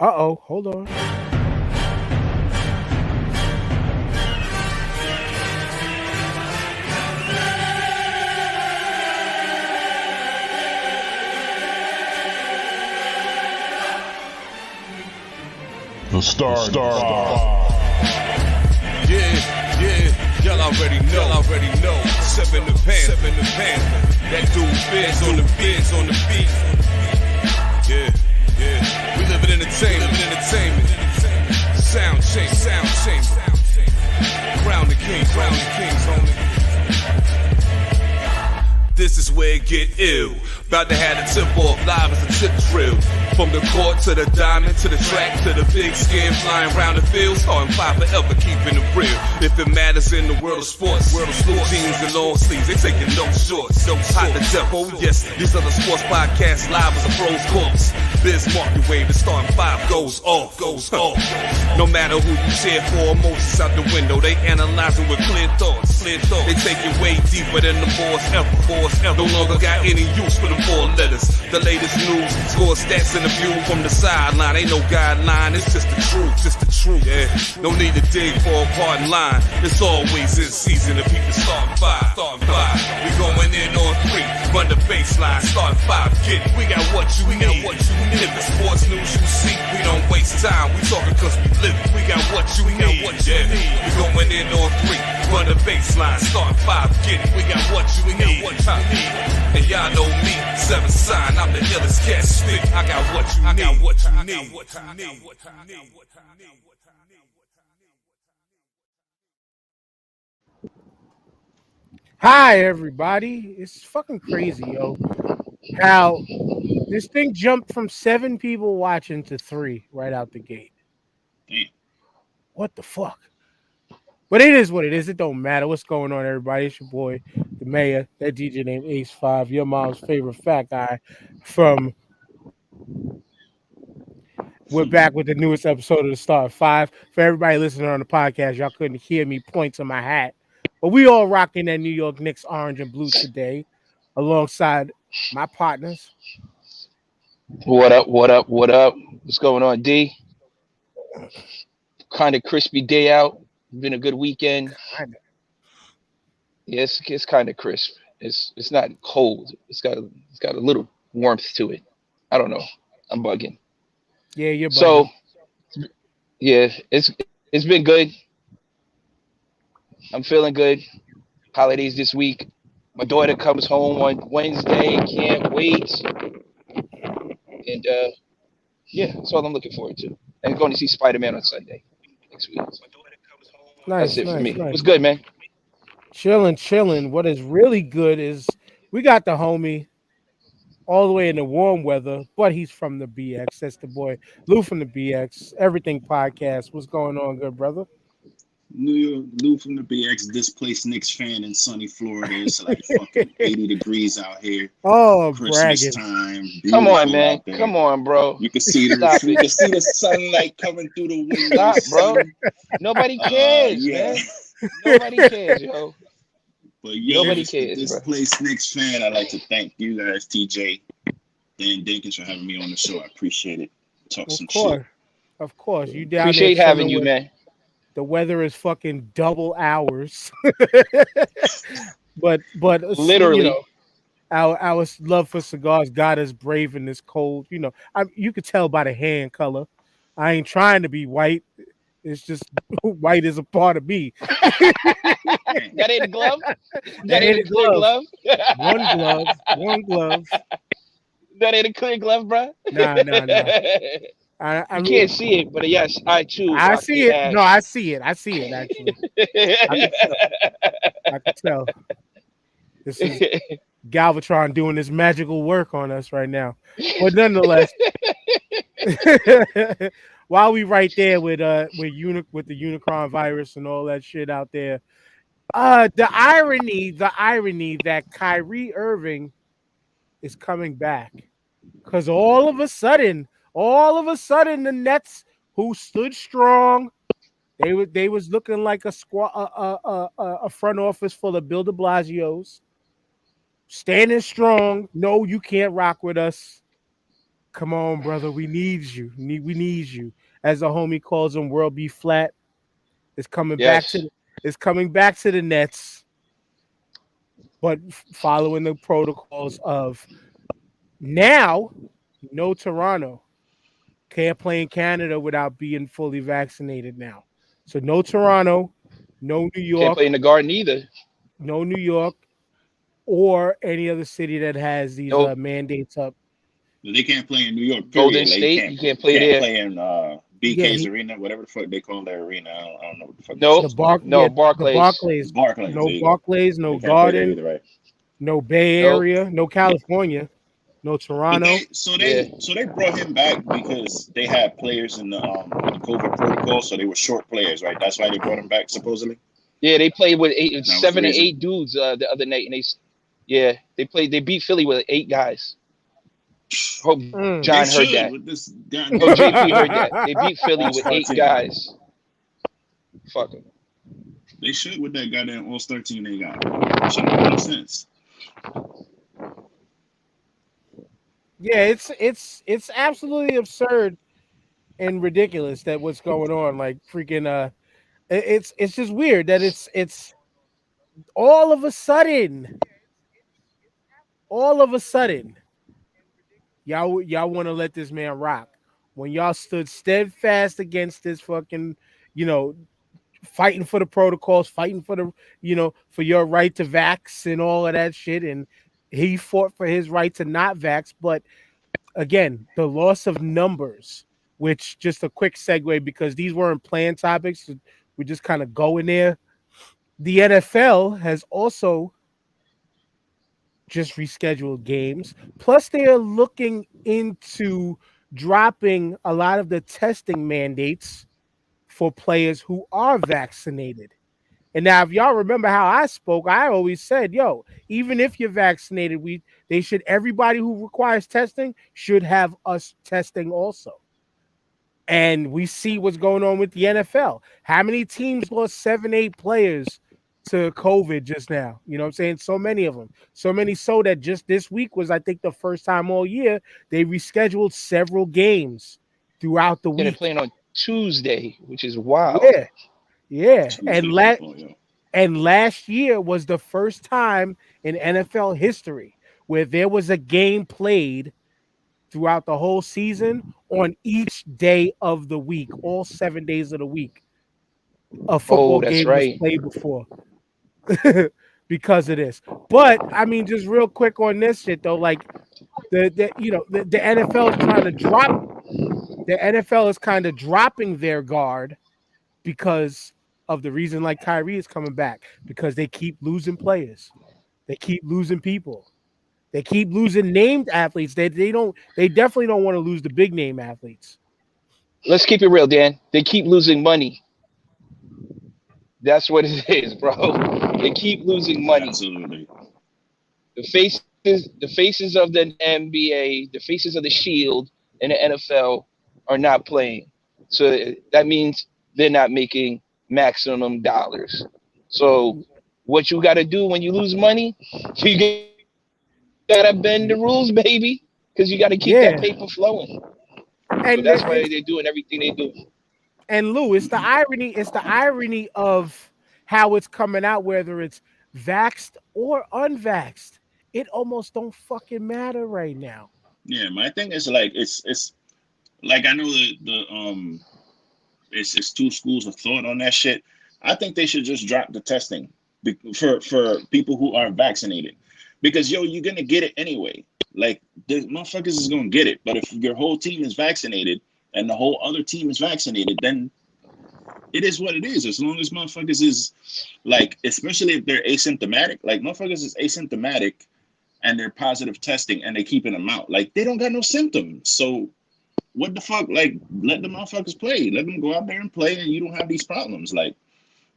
Uh-oh, hold on. The Star. Yeah, y'all already know. Seven the pan. That dude Biz on the beat. Yeah. We live in entertainment. Sound change. Crown the kings, homie. This is where it get ill. About to have the tip off live as a tip drill. From the court to the diamond, to the track, to the big skin flying around the field. Starting five forever, keeping it real. If it matters in the world of sports, jeans and long sleeves, they taking no shorts. Hot the death, oh yes, these are the sports podcasts live as a pros course. Biz market wave, the starting five goes off. No matter who you cheer for, emotions out the window. They analyzing with clear thoughts. They take it way deeper than the boys ever. No longer got any use for the four letters. The latest news, score stats and the view from the sideline. Ain't no guideline, it's just the truth. Yeah, no need to dig for a pardon line. It's always in season if people starting five. We going in on three, run the baseline, start five, get it. We got what you need. If it's sports news you see, we don't waste time. We talking cause we live it. We got what you need. We going in on three, run the baseline, start five, get it. We got what you need. And y'all know me, seven sign, I'm the illest cat stick. I got what you need. Hi, everybody. It's fucking crazy, yo. How this thing jumped from 7 people watching to 3 right out the gate. Damn. What the fuck? But it is what it is. It don't matter. What's going on, everybody? It's your boy, the mayor, that DJ named Ace5, your mom's favorite fat guy from... We're back with the newest episode of the Start 5. For everybody listening on the podcast, y'all couldn't hear me point to my hat. But we all rocking that New York Knicks orange and blue today, alongside my partners. What up? What's going on, D? Kind of crispy day out. Been a good weekend. Yes, it's kind of crisp. It's not cold. It's got a little warmth to it. I don't know. I'm bugging. Yeah, you're bugging. So, yeah, it's been good. I'm feeling good. Holidays this week. My daughter comes home on Wednesday. Can't wait. And yeah, that's all I'm looking forward to. And going to see Spider-Man on Sunday next week. Nice, That's it for me. nice. What's good, man? Chilling. What is really good is we got the homie all the way in the warm weather, but he's from the BX. That's the boy Lou from the BX. Everything podcast. What's going on, good brother? Lou from the BX, displaced Knicks fan in sunny Florida. It's like fucking 80 degrees out here. Oh, Christmas bragging. time. Come on, beautiful man. out there. Come on, bro. You can see the sunlight coming through the window. Stop, bro. Nobody cares, yeah. man. Nobody cares, yo. But yeah, Nobody as cares, a displaced Knicks fan, I'd like to thank you guys, TJ, Dan Dinkins, for having me on the show. I appreciate it. Talk some shit. Of course. You down Appreciate there having chilling you, with- man. The weather is fucking double hours. but Literally. you know, our love for cigars got us brave in this cold. You know, you could tell by the hand color. I ain't trying to be white. It's just white is a part of me. That ain't a glove? That ain't a clear glove? One glove. That ain't a clear glove, bro? Nah. I mean, can't see it, but yes, I too. I rock see the it. ash. No, I see it. Actually, I can tell. This is Galvatron doing this magical work on us right now. But nonetheless, while we right there with the Unicron virus and all that shit out there, the irony that Kyrie Irving is coming back, because all of a sudden the Nets, who stood strong, they was looking like a front office full of Bill de Blasio's, standing strong. No, you can't rock with us. Come on, brother. We need you. We need you. As the homie calls him, World Be Flat. It's coming back to Yes. the, it's coming back to the Nets, but following the protocols of now, no Toronto. Can't play in Canada without being fully vaccinated now. So no Toronto, no New Can't play York, in the Garden either. no New York, or any other city that has these No mandates up. They can't play in New York. Golden Period. Like State. You can't play there. play in Yeah, BK's arena, whatever the fuck they call their arena. I don't know what the fuck that No, shit's called. no The Barclays. Barclays, Barclays. no There you go. Barclays, no They can't play there Garden, either, right? no Bay Nope. Area, no California, no But Toronto. Yeah, they brought him back because they had players in the with the COVID protocol, so they were short players, right? That's why they brought him back supposedly. yeah. They played with That was the seven or reason. eight dudes the other night, and yeah, they played. They beat Philly with 8 guys. Hope Mm. They John heard should that. with this Hope goddamn JP heard that. They beat Philly with All-Star 8 team. guys. Fuck 'em. They should with that goddamn All-Star team they got. Should make no sense. Yeah, it's absolutely absurd and ridiculous that what's going on. Like freaking it's just weird that it's all of a sudden, all of a sudden, y'all want to let this man rock when y'all stood steadfast against this fucking, you know, fighting for the protocols, fighting for the, for your right to vax and all of that shit, and he fought for his right to not vax, but again, the loss of numbers, which just a quick segue because these weren't planned topics. So we just kind of go in there. The NFL has also just rescheduled games. Plus, they are looking into dropping a lot of the testing mandates for players who are vaccinated. And now, if y'all remember how I spoke, I always said, "Yo, even if you're vaccinated, everybody who requires testing should have us testing also." And we see what's going on with the NFL. How many teams lost 7, 8 players to COVID just now? You know what I'm saying? So many of them. So many so that just this week was, I think, the first time all year they rescheduled several games throughout the Yeah, they're week. playing on Tuesday, which is wild. Yeah. Yeah. Tuesday football, yo. And last year was the first time in NFL history where there was a game played throughout the whole season on each day of the week, all 7 days of the week. A football Oh, that's game was right. played before because of this. But I mean, just real quick on this shit though, like the NFL is trying to drop. The NFL is kind of dropping their guard because of the reason, like Kyrie is coming back, because they keep losing players, they keep losing people, they keep losing named athletes. They definitely don't want to lose the big name athletes. Let's keep it real, Dan. They keep losing money. That's what it is, bro. They keep losing money. Absolutely. The faces of the NBA, the faces of the Shield and the NFL are not playing. So that means they're not making maximum dollars. So what you got to do when you lose money, you got to bend the rules, baby, because you got to keep that paper flowing. So And that's why they're doing everything they do. And Lou, it's the irony. It's the irony of how it's coming out, whether it's vaxxed or unvaxxed. It almost don't fucking matter right now. Yeah, my thing is like it's like I know it's two schools of thought on that shit. I think they should just drop the testing for people who are vaccinated, because yo, you're gonna get it anyway. Like the motherfuckers is gonna get it, but if your whole team is vaccinated and the whole other team is vaccinated, then it is what it is. As long as motherfuckers is like, especially if they're asymptomatic, like motherfuckers is asymptomatic and they're positive testing and they keeping them out. Like they don't got no symptoms. So what the fuck? Like let the motherfuckers play. Let them go out there and play, and you don't have these problems. Like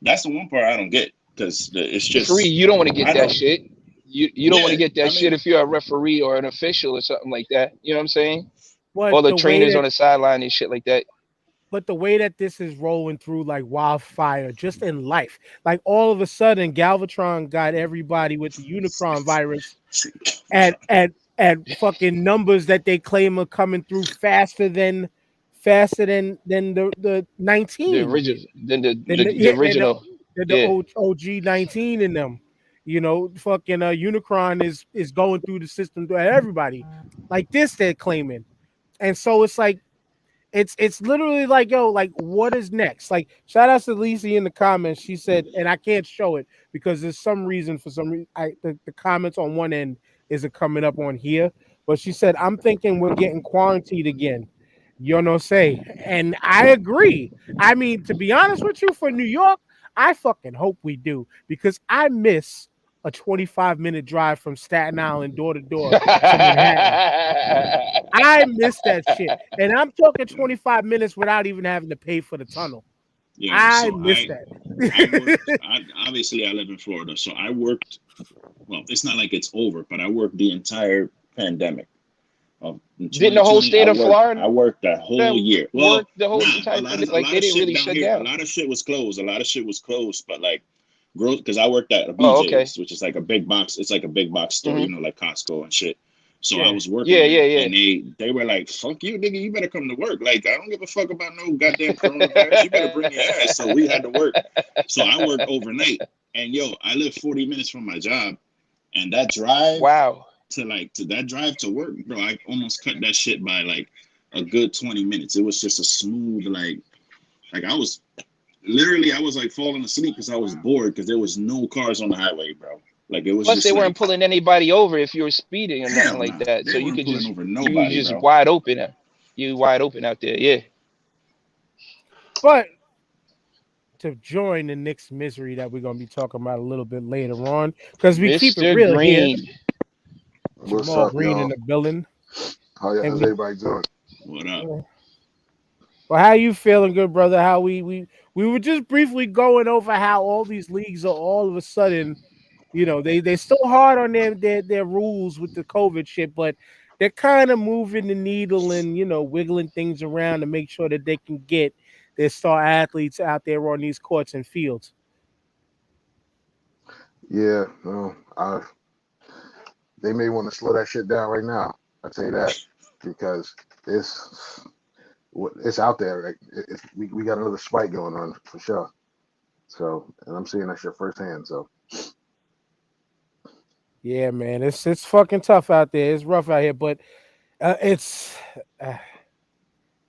that's the one part I don't get, because it's just Referee, you don't want to get that shit. You don't want to get that I shit mean, if you're a referee or an official or something like that. You know what I'm saying? But Or the the way trainers that, on the sideline and shit like that. but the way that this is rolling through like wildfire, just in life, like all of a sudden, Galvatron got everybody with the Unicron virus, and at fucking numbers that they claim are coming through faster than the The 19 original, did. then Than the yeah, original. than the Yeah. OG 19 in them. Fucking Unicron is going through the system to everybody. Like this, they're claiming. And so it's like it's literally like, yo, like what is next? Like shout out to Lisa in the comments. She said, and I can't show it because there's some reason for some reason the comments on one end isn't coming up on here. But she said, I'm thinking we're getting quarantined again. You know say. And I agree. I mean, to be honest with you, for New York, I fucking hope we do because I miss a 25-minute drive from Staten Island door to door to Manhattan. I miss that shit. And I'm talking 25 minutes without even having to pay for the tunnel. Yo, I so miss I that. worked. Obviously, I live in Florida, so I worked. Well, it's not like it's over, but I worked the entire pandemic. In Didn't the whole 2020, state of I Florida worked that whole year. Well, work the whole nah, entire a like lot they of didn't shit really down shut here. A down? lot of shit was closed. A lot of shit was closed, but like, growth because I worked at a Oh, okay. BJ's, which is like a big box. It's like a big box store, Hmm. like Costco and shit. So I Yeah. was working Yeah, yeah, there, yeah. and they were like, "Fuck you, nigga! You better come to work. Like, I don't give a fuck about no goddamn coronavirus. You better bring your ass." So we had to work. So I worked overnight, and yo, I live 40 minutes from my job, and that drive Wow. to work, bro, I almost cut that shit by like a good 20 minutes. It was just a smooth like I was like falling asleep because I was bored because there was no cars on the highway, bro. Like it was Plus, just they weren't like pulling anybody over if you were speeding or nothing hell like nah. that. They So you weren't could pulling just over you nobody, just bro. wide open. You wide open out there. Yeah. But to join the Knicks misery that we're gonna be talking about a little bit later on, because we keep it Mr. real here. Green. What's Jamal up, Green in y'all? the building. How's And everybody doing? What up? well, how you feeling, good brother? How we were just briefly going over how all these leagues are all of a sudden, they're still hard on their rules with the COVID shit, but they're kind of moving the needle and wiggling things around to make sure that they can get their star athletes out there on these courts and fields. Yeah, they may want to slow that shit down right now. I tell you that because it's out there. Like, we got another spike going on for sure. So, and I'm seeing that shit firsthand. So, Yeah, man, it's fucking tough out there. It's rough out here, but it's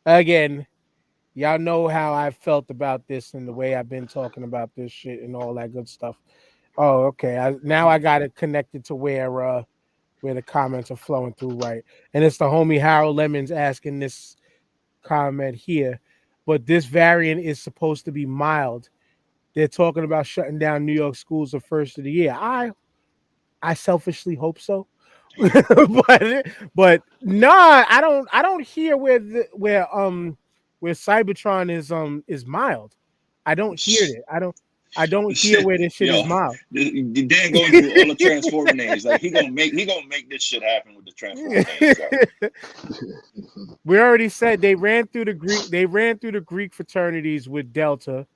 again, y'all know how I felt about this and the way I've been talking about this shit and all that good stuff. Oh, okay. Now I got it connected to where the comments are flowing through, right? And it's the homie Harold Lemons asking this comment here, but this variant is supposed to be mild. They're talking about shutting down New York schools the first of the year. I selfishly hope so. but nah, I don't hear where Cybertron is mild. I don't hear it. I don't hear where this shit Yo, is mild. Dan going through all the Transformer names. Like he gonna make this shit happen with the Transformer names. So. We already said they ran through the Greek fraternities with Delta.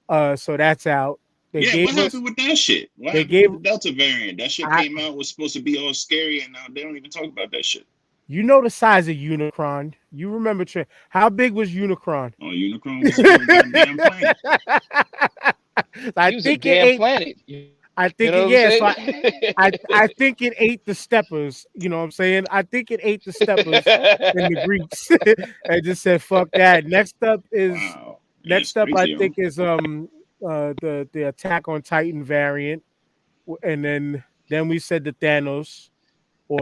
So that's out. What happened with that shit? What happened with the Delta variant? That shit came out, was supposed to be all scary, and now they don't even talk about that shit. You know the size of Unicron. You remember how big was Unicron? Oh, Unicron was a goddamn planet. I think it ate. Planet. I think it, yeah. So I think it ate the steppers. You know what I'm saying? I think it ate the steppers and the Greeks. I just said fuck that. Next up, I think is the Attack on Titan variant, and then we said the Thanos or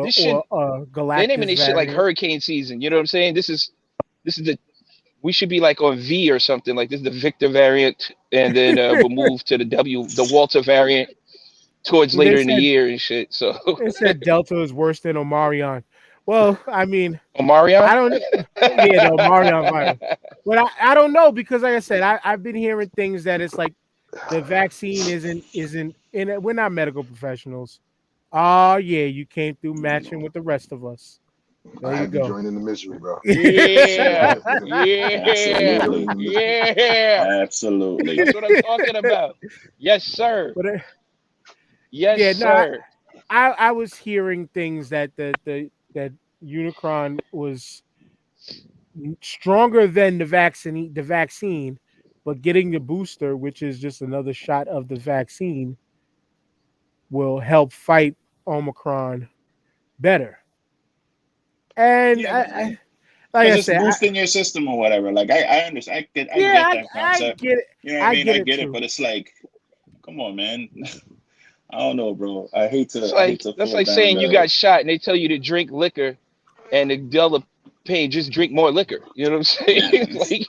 Galactus. They naming this shit like hurricane season. You know what I'm saying? This is we should be like on V or something. Like this is the Victor variant, and then we'll move to the Walter variant towards later in the year and shit. So they said Delta is worse than Omarion. Well, I mean, Omarion? I don't. Yeah, the Omarion virus. But I don't know because, like I said, I've been hearing things that it's like the vaccine isn't. And we're not medical professionals. Oh yeah, you came through matching with the rest of us. There I you had go. to join in the misery, bro. Yeah, Absolutely. That's what I'm talking about. Yes, sir. But, yes, sir. I was hearing things that that Unicron was stronger than the vaccine, but getting the booster, which is just another shot of the vaccine, will help fight Omicron better. And Yeah, like because I it's said, boosting your system or whatever. Like I understand. I yeah, get that I concept. get it. You know what I I mean? get I it get it, too. but it's like, come on, man. I don't know, bro. I hate It's to like that's fall like down saying you the. got shot and they tell you to drink liquor, and the other pay just drink more liquor. You know what I'm saying? Yeah, Like,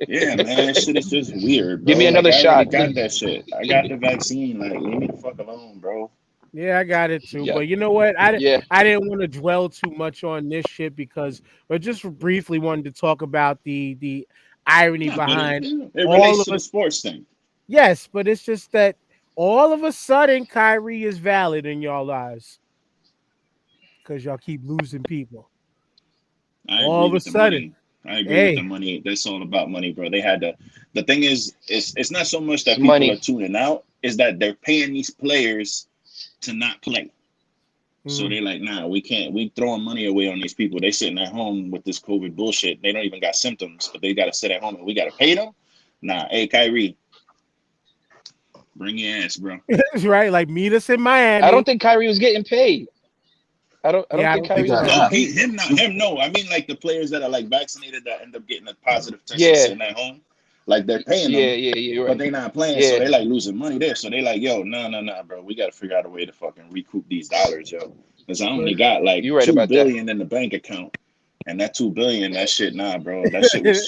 yeah, man. That shit is just weird, give bro. me Like another I already shot, got please. that shit. I got the vaccine. Like leave me the fuck alone, bro. Yeah, I got it too. Yeah, But you know what? yeah. I didn't want to dwell too much on this shit because, but just briefly wanted to talk about the irony No, but behind it all relates of to the us. sports thing. Yes, but it's just that all of a sudden Kyrie is valid in y'all lives because y'all keep losing people. I All agree of a with the sudden, money. I agree with the hey, money. That's all about money, bro. They had to. The thing is, it's not so much It's that people are money. tuning out. Is that they're paying these players to not play. So mm, they like, nah, we can't. We throwing money away on these people. They sitting at home with this COVID bullshit. They don't even got symptoms, but they got to sit at home and we got to pay them. Nah, hey Kyrie, bring your ass, bro. right, like meet us in I don't Miami. think Kyrie was getting paid. I don't Yeah, I think don't He think Kyrie was got so. getting No, paid. him not him. No, I mean like the players that are like vaccinated that end up getting a positive test and Yeah, sitting at home, like they're paying yeah, them, yeah, yeah. You're but right. they not playing, so Yeah, they like losing money there. So they like, yo, no, bro, we got to figure out a way to fucking recoup these dollars, yo, because I But only got like you're right two about that. billion in the bank account, and that 2 billion, that shit, nah, bro, that shit was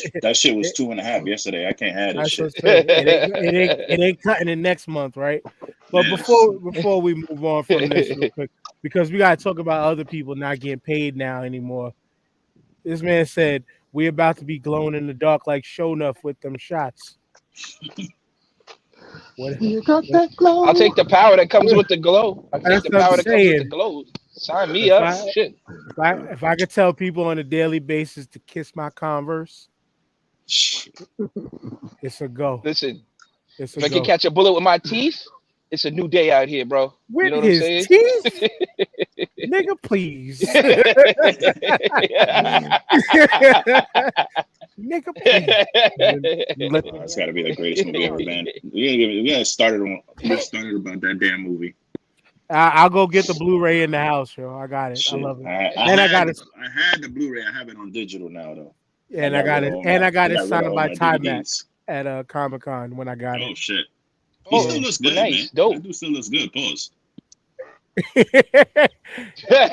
it, 2.5 yesterday. I can't have this that's what shit. I'm saying. It ain't cutting it next month, right? But Yes, before we move on from this real quick, because we gotta talk about other people not getting paid now anymore. This man said we about to be glowing in the dark like Shonuff with them shots. What you got what, that I'll glow. take the power that comes what with the glow. I take that's the what I'm power that comes with the saying. glow. Sign me If up. I Shit. if I could tell people on a daily basis to kiss my Converse, shit. it's a go. Listen, It's a if I can go. catch a bullet with my teeth, it's a new day out here, bro. You With know what I'm his saying? teeth, nigga, please. Nigga, please. Let Oh, it's got to be the greatest movie ever, man. We gotta start it on. Get started about that damn movie. I'll go get the Blu-ray in the house, yo. I got it. I Shit, love it. I And I had got the it. I had the Blu-ray. I have it on digital now though. I And I got rid got of it. all And my I got I it got rid of signed all by my Ty Mac DVDs. at Comic Con when I got Oh shit, he Oh, still it. looks well, good, man. nice, dope. That dude still looks good. Pause.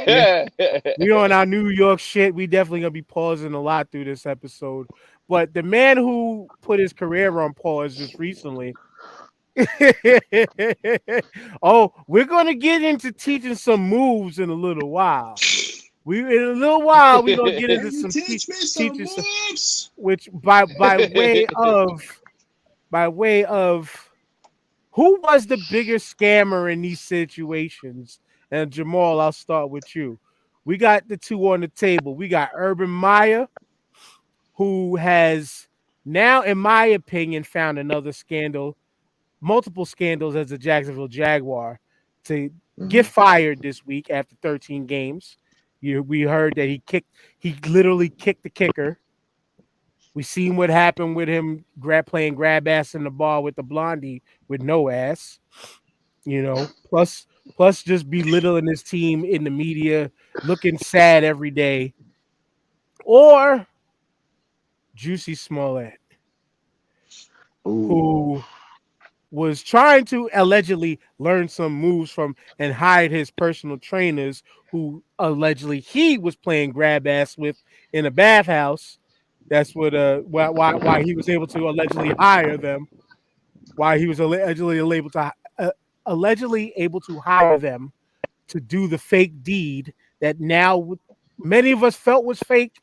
Yeah. Yeah. We on our New York shit. We definitely gonna be pausing a lot through this episode. But the man who put his career on pause just recently. Oh, we're gonna get into teaching some moves in a little while. We in a little while we're gonna get into Can you some teach me some teaching some, moves? which by way of who was the bigger scammer in these situations? And Jamal, I'll start with you. We got the two on the table. We got Urban Meyer, who has now, in my opinion, found another scandal, multiple scandals as a Jacksonville Jaguar, to get Mhm. fired this week after 13 games. We heard that he literally kicked the kicker. We seen what happened with him playing grab ass in the bar with the blondie with no ass. Plus just belittling his team in the media, looking sad every day. Or Juicy Smollett, Ooh. who was trying to allegedly learn some moves from and hide his personal trainers, who allegedly he was playing grab ass with in a bathhouse. That's what why he was able to allegedly hire them. Why he was allegedly able to hire them to do the fake deed that now many of us felt was fake.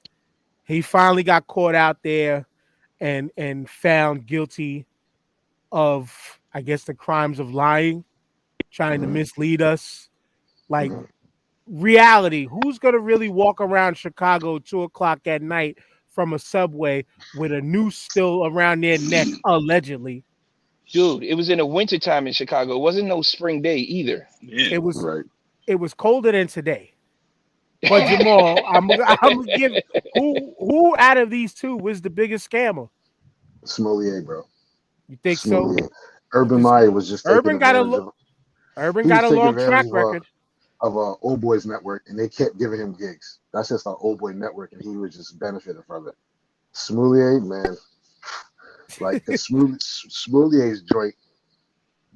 He finally got caught out there and found guilty of, I guess, the crimes of lying, trying to Mhm. mislead us. Like, Mhm. reality, who's gonna really walk around Chicago 2 o'clock at night from a subway with a noose still around their neck, allegedly? Dude, it was in the wintertime in Chicago. It wasn't no spring day either. Yeah. It was Right. it was colder than today. But Jamal, I'm gonna give who out of these two was the biggest scammer? Smolier, bro. You think so? Smolier. Urban Because Meyer was just taking Urban got a advantage lo- of. Urban He was got a taking long advantage track record. of a old boys network, and they kept giving him gigs. That's just our old boy network, and he was just benefiting from it. Smolier, man, like the Smolier's joint,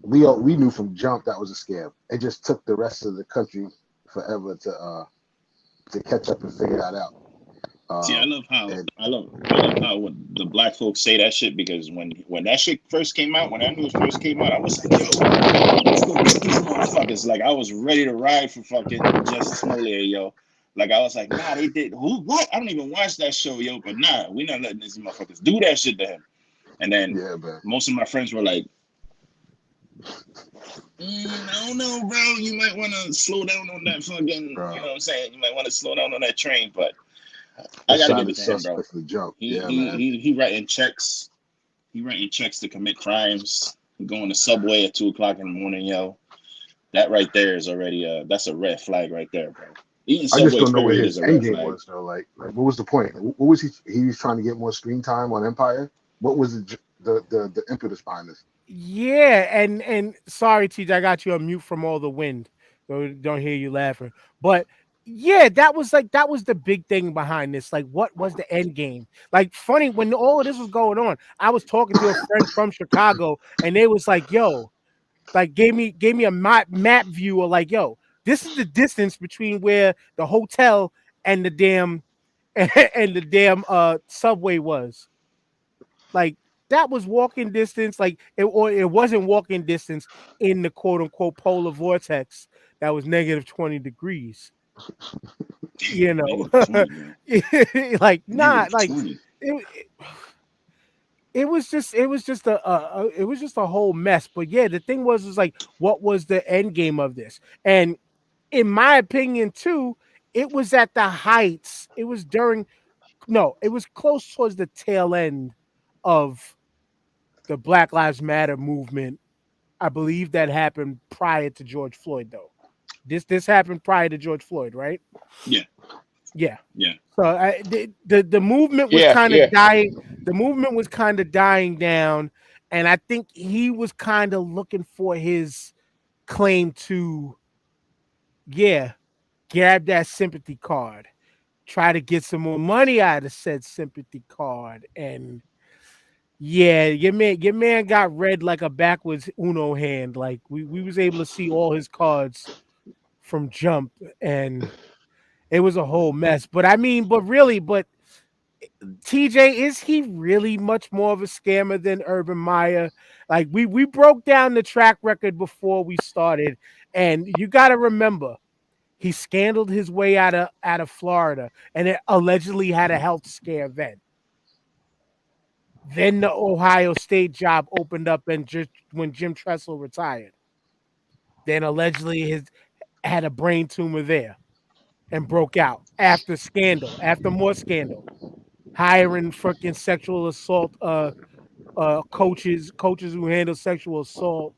we knew from jump that was a scam. It just took the rest of the country forever to catch up and figure that out. See, Um, and I love how when the black folks say that shit because when that shit first came out, when that news first came out, I was like, yo, let's go get these motherfuckers. Like I was ready to ride for fucking Justice Smollett, yo. Like I was like, nah, they did who what? I don't even watch that show, yo. But nah, we not letting these motherfuckers do that shit to him. And then yeah, man, most of my friends were like, I don't know, bro. You might want to slow down on that fucking. You know bro, what I'm saying? You might want to slow down on that train, but. I it gotta give sounded it to him, bro. suspect from the jump. He Yeah, he man. he he writing checks. He writing checks to commit crimes. He going to Subway at 2 o'clock in the morning, yo. That right there is already that's a red flag right there, bro. Eating I just Subway don't know what period his is a end red game flag. was though. Like what was the point? What was he? He was trying to get more screen time on Empire. What was the impetus behind this? Yeah, and sorry, TJ, I got you on mute from all the wind. So don't hear you laughing. But yeah, that was the big thing behind this. Like, what was the end game? Like, funny when all of this was going on, I was talking to a friend from Chicago, and they was like, "Yo," like gave me a map view of like, "Yo, this is the distance between where the hotel and the damn and the damn subway was." Like that was walking distance, like or it wasn't walking distance in the quote unquote polar vortex that was -20 degrees. You know, -20, man. like not Negative like 20. it. It was just it was just a whole mess. But yeah, the thing was like, what was the end game of this? And in my opinion, too, it was at the heights. It was during no, it was close towards the tail end of the Black Lives Matter movement. I believe that happened prior to George Floyd, though. This happened prior to George Floyd, right? Yeah, Yeah. yeah. So the movement was Yeah, kind of yeah. dying. The movement was kind of dying down, and I think he was kind of looking for his claim to, yeah, grab that sympathy card, try to get some more money out of said sympathy card, and yeah, your man got read like a backwards Uno hand. Like we was able to see all his cards from jump, and it was a whole mess. But I mean, but TJ, is he really much more of a scammer than Urban Meyer? Like we broke down the track record before we started, and you got to remember he scandaled his way out of Florida, and it allegedly had a health scare then. Then the Ohio State job opened up, and just when Jim Tressel retired, then allegedly his had a brain tumor there and broke out after scandal, after more scandal, hiring freaking sexual assault coaches who handle sexual assault.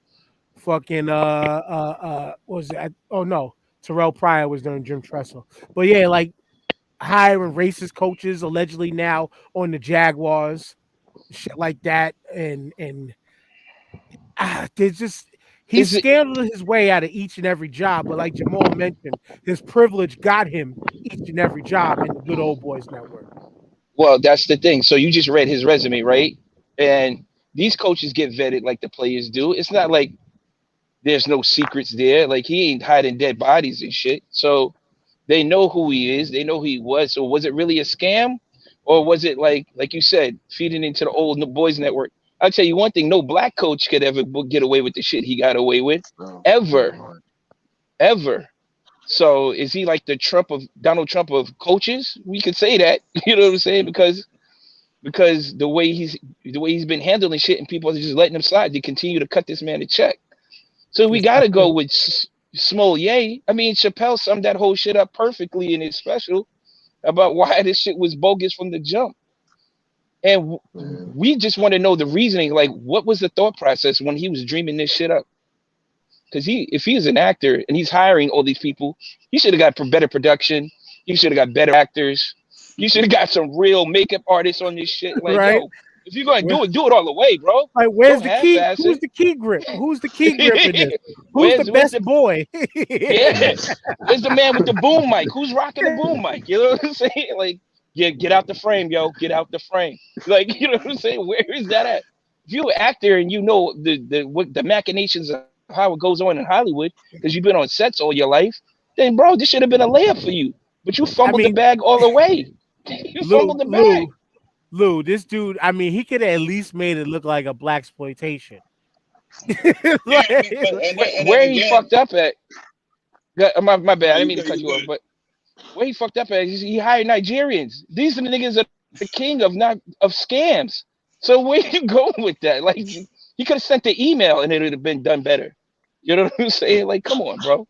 Fucking what was it? Oh no, Terrell Pryor was during Jim Tressel, but yeah, like hiring racist coaches allegedly now on the Jaguars, shit like that, and there's just he Is it scandaled his way out of each and every job. But like Jamal mentioned, his privilege got him each and every job in the good old boys network. well, that's the thing. So you just read his resume, right? And these coaches get vetted like the players do. It's not like there's no secrets there. Like he ain't hiding dead bodies and shit. So they know who he is. They know who he was. So was it really a scam, or was it like you said, feeding into the old boys network? I'll tell you one thing: no black coach could ever get away with the shit he got away with, No, no, ever, no. ever. So is he like the Trump of Donald Trump of coaches? We could say that. You know what I'm saying? Because the way he's been handling shit, and people are just letting him slide. They continue to cut this man a check. So we It's, got I to go think with Smollier. I mean, Chappelle summed that whole shit up perfectly in his special about why this shit was bogus from the jump. And Man. we just want to know the reasoning. Like, what was the thought process when he was dreaming this shit up? Because if he is an actor and he's hiring all these people, he should have got better production. He should have got better actors. You should have got some real makeup artists on this shit. Like, right? yo, if you're gonna Where, do it all the way, bro. like, where's Don't the key? half-ass Who's it. the key grip? Who's the key grip in this? Who's the Where's best the boy? yeah? Where's the man with the boom mic? Who's rocking the boom mic? You know what I'm saying? Like, yeah, get out the frame, yo. Get out the frame. Like, you know what I'm saying? Where is that at? If you're an actor and you know the machinations of how it goes on in Hollywood because you've been on sets all your life, then bro, this should have been a layup for you. But you I fumbled the mean, bag all the way. You Lou, fumbled the bag. Lou, Lou, this dude. I mean, he could have at least made it look like a black exploitation. Yeah, Like, but and then Where he again, fucked up at? My bad. no, I didn't you mean to good, cut you you off, good. but where he fucked up at is he hired Nigerians. These are the niggas that are the king of not of scams. So where you going with that? Like he could have sent the email and it would have been done better. You know what I'm saying? Like, come on, bro.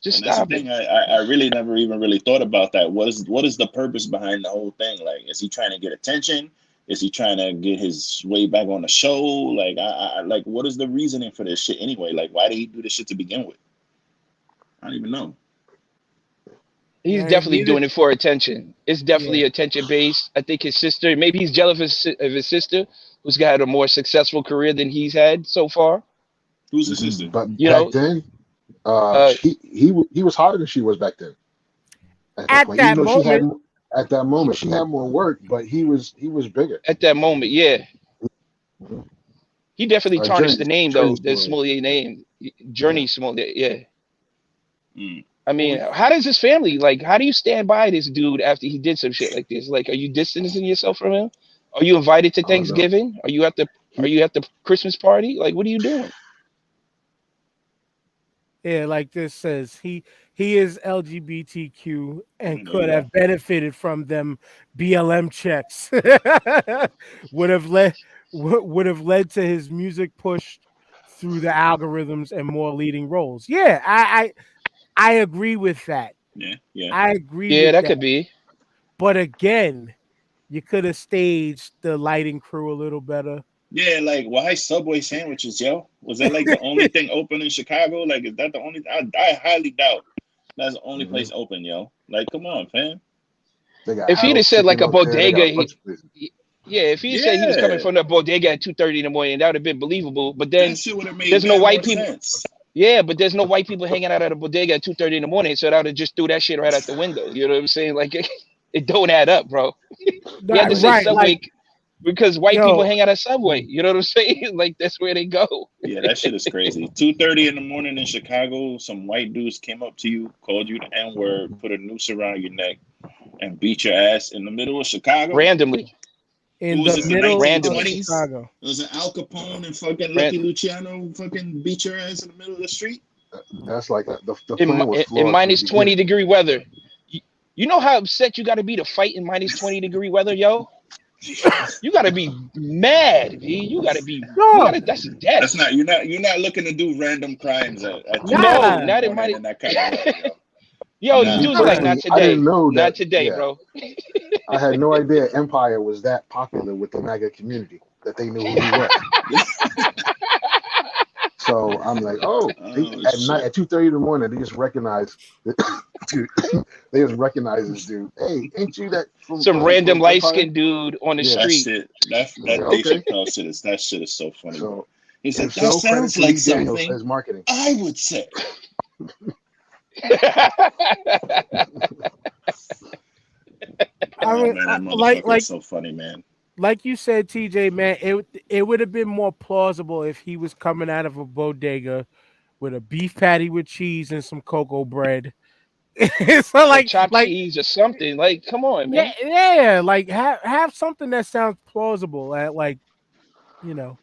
Just And that's the stop it. thing. I really never even really thought about that. What is the purpose behind the whole thing? Like, is he trying to get attention? Is he trying to get his way back on the show? Like, I like, what is the reasoning for this shit anyway? Like, why did he do this shit to begin with? I don't even know. He's and definitely neither, doing it for attention. It's definitely yeah. attention based. I think his sister, maybe he's jealous of his sister, who's got a more successful career than he's had so far. Who's the sister? But You back know, then, uh, he was hotter than she was back then. At that At point, even that though she had moment, at that moment she had more work, but he was bigger. at that moment, yeah. Mhm. He definitely tarnished Journey, the name Journey though, the Smollett. Smollier name, Yeah. Journey Smollett. Yeah, Mm. I well, mean, how does his family like? How do you stand by this dude after he did some shit like this? Like, are you distancing yourself from him? Are you invited to I don't know. Thanksgiving? Are He you at the Christmas party? Like, what are you doing? yeah, like this says he is LGBTQ and There you could go. have benefited from them BLM checks. would have led would have led to his music pushed through the algorithms and more leading roles. Yeah, I agree with that. Yeah, yeah, I agree Yeah, with that that. could be. But again, you could have staged the lighting crew a little better. yeah. Like, why Subway sandwiches, yo? Was that like the only thing open in Chicago? Like, is that the only? I highly doubt that's the only Mhm. place open, yo. Like, come on, fam. They got If he'd have Harold's said like Chicken a up there. They got bodega, a bunch of places. yeah, if he said he was coming Yeah, from the bodega at 2:30 in the morning, that would have been believable. But that then shit would have made there's no mad more white people. sense. Yeah, but there's no white people hanging out at a bodega at 2:30 in the morning, so that would have just threw that shit right out the window. You know what I'm saying? Like it don't add up, bro. He had to say Right, like Subway because white people yo, hang out at Subway. You know what I'm saying? Like that's where they go. Yeah, that shit is crazy. 2:30 in the morning in Chicago, some white dudes came up to you, called you the N word, put a noose around your neck, and beat your ass in the middle of Chicago. Randomly, What in was the this, the middle of randomly, 1920s? Chicago. It was an Al Capone and fucking Lucky Ran, Luciano fucking beat your ass in the middle of the street. That's like the in, plan was in flawed from the minus 20 beginning. degree weather. You, you know how upset you got to be to fight in minus 20-degree weather, yo? You got to be mad, B. You got No, to, that's death. That's not you're not looking to do random crimes at No, 2:30 in nah, the not in morning minus. in that kind of weather, yo. Yo, the Nah, Me dudes are like, bro. not personally, I didn't today. know Not that. today, Yeah, bro. I had no idea Empire was that popular with the MAGA community that they knew who he was. So I'm like, oh, Oh at night shit. at 2:30 in the morning, they just recognize, dude, they just recognize this dude. Hey, ain't you that Some random from light Empire? skinned dude on the Yeah. That street. shit, that I'm like, that Dave okay. Chappelle shit is that shit is so funny, bro. So He said if that so, credit sounds to like Lee Daniels something as marketing. I would say. I Oh mean, man, that like motherfucker is like so funny, man. like you said, TJ, man, it would have been more plausible if he was coming out of a bodega with a beef patty with cheese and some cocoa bread. So Or like chopped like cheese or something. Like, come on, yeah, man. yeah, like have something that sounds plausible at like you know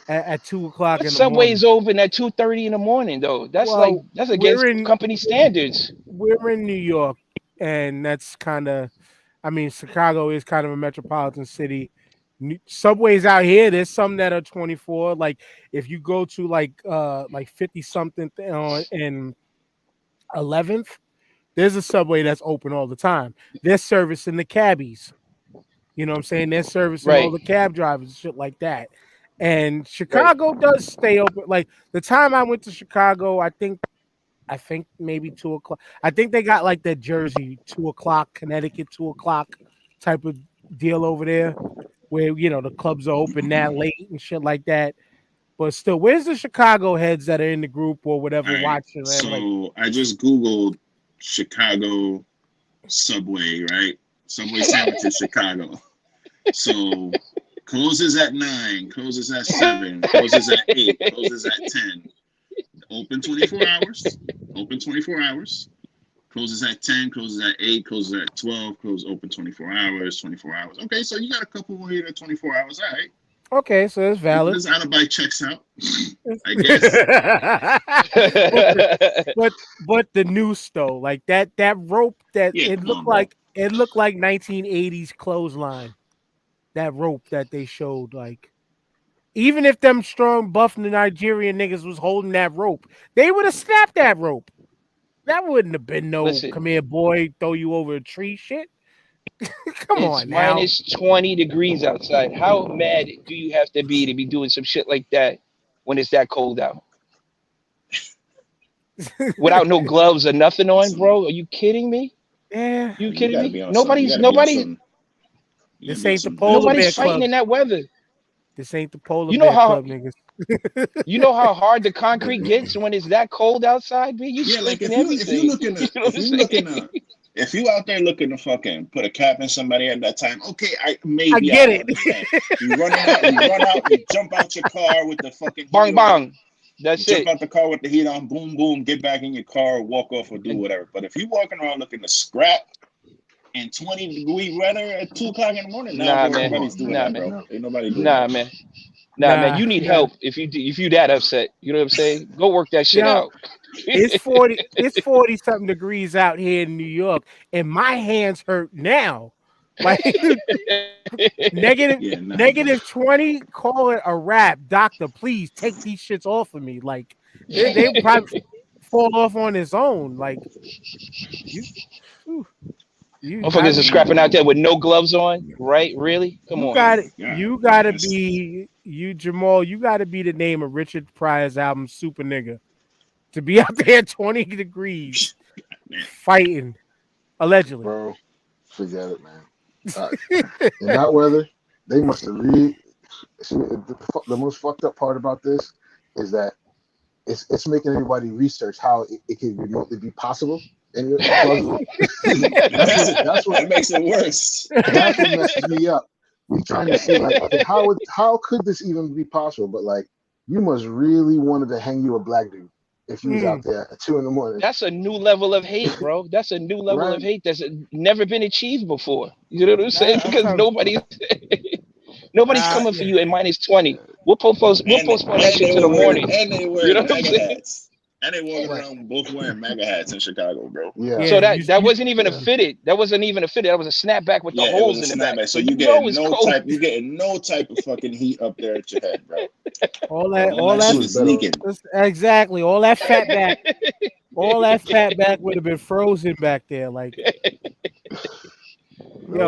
at 2 o'clock What in the Subway morning. is open at 2:30 in the morning though? Well, That's we're against in company standards. we're in New York, and that's kind of, I mean, Chicago is kind of a metropolitan city. Subways out here, there's some that are 24. Like if you go to like 50 something on in 11th, there's a subway that's open all the time. They're servicing the cabbies. You know what I'm saying? They're servicing all Right. the cab drivers and shit like that. And Right. Chicago does stay open. Like the time I went to Chicago, I think maybe 2 o'clock. I think they got like that Jersey 2 o'clock, Connecticut 2 o'clock type of deal over there, where the clubs are open that late and shit like that. But still, where's the Chicago heads that are in the group or whatever All right. watching? And like, So I just Googled Chicago Subway, right? Subway sandwiches, Chicago. So closes at 9, closes at 7, closes at 8, closes at 10. Open 24 hours. Open 24 hours. Closes at 10, closes at 8, closes at 12, close open 24 hours, 24 hours. Okay, so you got a couple more here at 24 hours. All right. okay, so it's valid. This out-of-bike checks out, I guess. but the noose though, like that rope that Yeah, it come looked on, bro. like 1980s clothesline. That rope that they showed, like even if them strong buff Nigerian niggas was holding that rope, they would have snapped that rope. That wouldn't have been no Listen, come here, boy, throw you over a tree shit. Come it's on now. minus 20 degrees outside. How mad do you have to be doing some shit like that when it's that cold out? Without no gloves or nothing on, bro? Are you kidding me? Yeah. You You kidding gotta me? be on Nobody's some- you gotta be on nobody's some- you This gotta be on ain't the some- polar bear nobody's fighting club. in that weather. This ain't the polar You know bear how- club, niggas. You know how hard the concrete gets when it's that cold outside, man? You Yeah, like scraping if you everything. looking You to, know what I'm saying? if you out there looking to fucking put a cap in somebody at that time, okay, maybe I get it. understand. You run out, you jump out your car with the fucking Bang heat on. bang. That's Jump it. out the car with the heat on, boom, boom, get back in your car, walk off or do whatever. But if you walking around looking to scrap in 20-degree weather at 2 o'clock in the morning, Nah, bro, man. nobody's doing Nah, that, man. bro. Ain't nobody doing Nah, that. man. Nah, man. Nah, You need nah. help if you that upset. You know what I'm saying? Go work that shit Yo, out. It's 40 something degrees out here in New York, and my hands hurt now. Like negative Yeah, nah, negative 20, call it a wrap. Doctor, please take these shits off of me. Like they probably fall off on its own. Like you Motherfuckers are scrapping out there with no gloves on, right? Really? Come you on. got it. Yeah, You gotta that's- be Jamal. You gotta be the name of Richard Pryor's album, Super Nigga, to be out there 20 degrees man. fighting, allegedly. Bro, forget it, man. In that weather, they must have really. See, the most fucked up part about this is that it's making everybody research how it can remotely be possible and plausible. That makes it worse. That's what messes me up. We're trying to see like, okay, how could this even be possible? But like, you must really wanted to hang you a black dude if you was out there at 2 a.m. That's a new level of hate, bro. That's a new level Right. of hate that's never been achieved before. You know what I'm saying? That Because sounds- nobody's coming for you at minus 20. We'll postpone that shit to the morning. And they wear You know what I'm MAGA saying? hats. And they walk around both wearing MAGA hats in Chicago, bro. Yeah. So Yeah, that wasn't even a fitted. That wasn't even a fitted. That was a snapback with the Yeah, it holes was a in the back. snapback. So you you know getting it's no cold. type. You getting no type of fucking heat up there at your head, bro. all that shit is leaking. exactly. All that fat back, would have been frozen back there. Like, yo,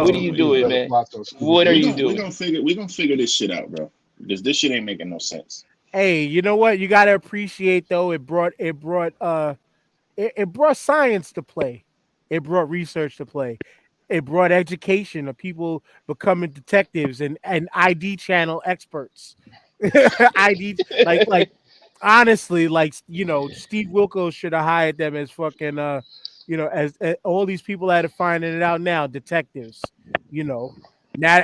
What are you doing, man? What are you doing? We gonna figure this shit out, bro. Because this shit ain't making no sense. hey, you know what? You gotta appreciate though. It brought science to play. It brought research to play. It brought education of people becoming detectives and ID channel experts. ID like honestly, like Steve Wilkos should have hired them as fucking as all these people that are finding it out now, detectives. Now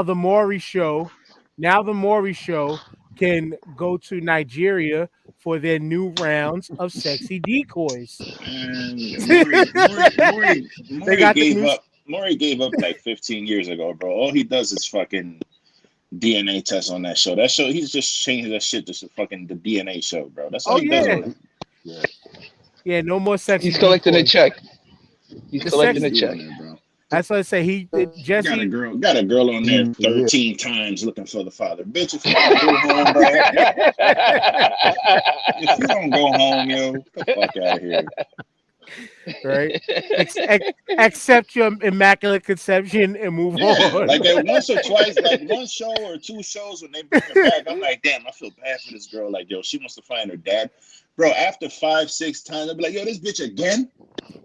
the Maury show can go to Nigeria for their new rounds of sexy decoys. And They got the new- Maury gave up like 15 years ago, bro. All he does is fucking DNA tests on that show. That show, he's just changed that shit to fucking the DNA show, bro. That's all he does. Bro. Yeah, no more sexy. He's collecting a decoys. check. He's The collecting a sex- check. Bro. That's what I say. Jesse. Got a girl on there 13 times looking for the father. Bitch, if you don't go home, bro. If you don't go home, yo, get the fuck out of here. right? Accept your immaculate conception and move Yeah, on. like at once or twice, like one show or two shows when they bring her back, I'm like, damn, I feel bad for this girl. Like, yo, she wants to find her dad. Bro, after 5, 6 times, I'll be like, yo, this bitch again?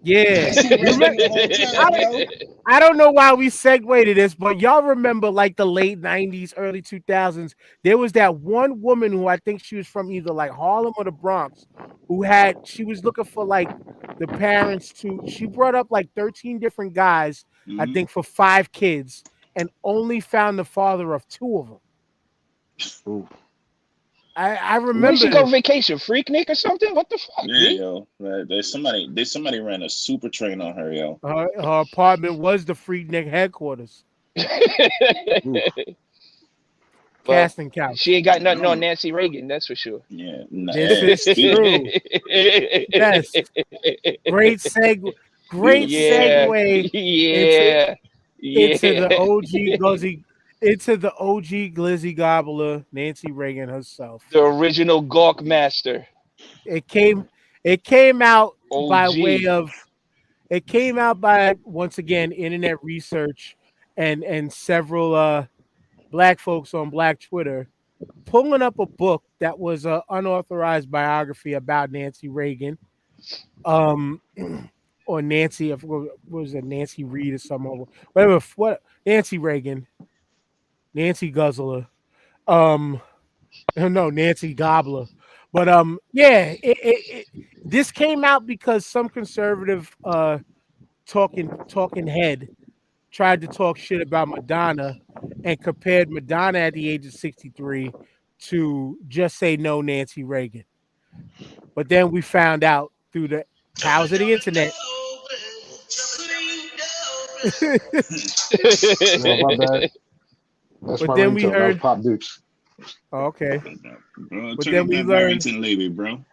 Yeah, She you raped remember? me the whole time, yo. I don't know why we segued to this, but y'all remember like the late 90s, early 2000s. There was that one woman who I think she was from either like Harlem or the Bronx, she was looking for like the parents she brought up like 13 different guys, I Mhm. think for 5 kids, and only found the father of 2 of them. Ooh. I Where'd remember she go this. vacation? Freak Nick or something? What the fuck, Yeah, B? yo. There's somebody ran a super train on her, yo. Her apartment was the Freaknik headquarters, Ooh. Well, casting she couch. ain't got I nothing on don't. Nancy Reagan, that's for sure. Yeah, This is true. Yes. Great segue. Great beautiful. Yeah, segue into yeah, into the yeah. OG Glizzy into the OG Glizzy Gobbler, Nancy Reagan herself. The original Gawk Master, It came it came out by way OG. of it came out by once again internet research and several black folks on black Twitter pulling up a book that was an unauthorized biography about Nancy Reagan. Um or Nancy, I forgot, what was it, Nancy Reed or something, whatever, what Nancy Reagan, Nancy Guzzler, um, no, Nancy Gobbler, but yeah, this came out because some conservative talking head tried to talk shit about Madonna and compared Madonna at the age of 63 to Just Say No Nancy Reagan. But then we found out through the powers of the internet. No, my bad. That's But my then we ringtone. That was heard, Pop Dukes. okay. Bro, But turn then up we that learned Barrington Levy, bro.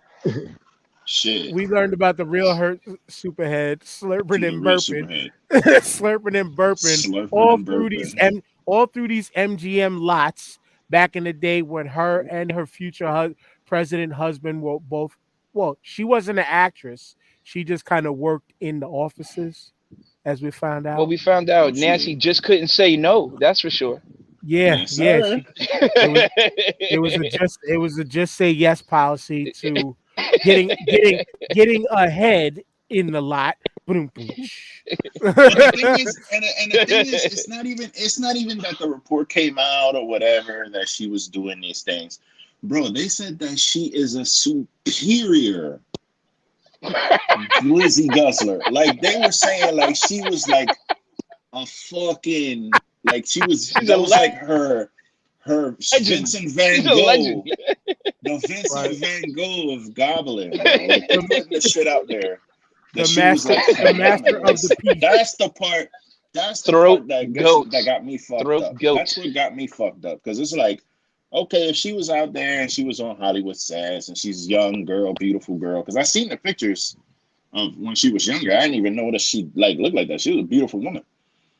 Shit. about the real hurt superhead slurping The and real burping, superhead. slurping and burping Slurping all and through these burping. all through these MGM lots back in the day when her and her future president husband were both. Well, she wasn't an actress. She just kind of worked in the offices, as we found Well, out. we found Oh, out Nancy shit. just couldn't say no. That's for sure. Yeah, Yes, yeah. sir. It was it was a just say yes policy to getting ahead in the lot. Boom, boom, And the thing is, and the thing is, it's not even that the report came out or whatever that she was doing these things, bro. They said that she is a superior glizzy guzzler. Like they were saying, like she was like a fucking like she was She's a that was like legend. her Vincent She's Van a legend. Gogh, the Vincent right. Van Gogh of gobbling, bro. Like they're putting this shit out there that The she was like master of the phenomenal. piece. That's the part. That's the Throat part that goat. got me fucked Throat up. That's goat. what got me fucked up because it's like, okay, if she was out there and she was on Hollywood Sass and she's young girl, beautiful girl, because I seen the pictures of when she was younger. I didn't even know that she like looked like that. She was a beautiful woman.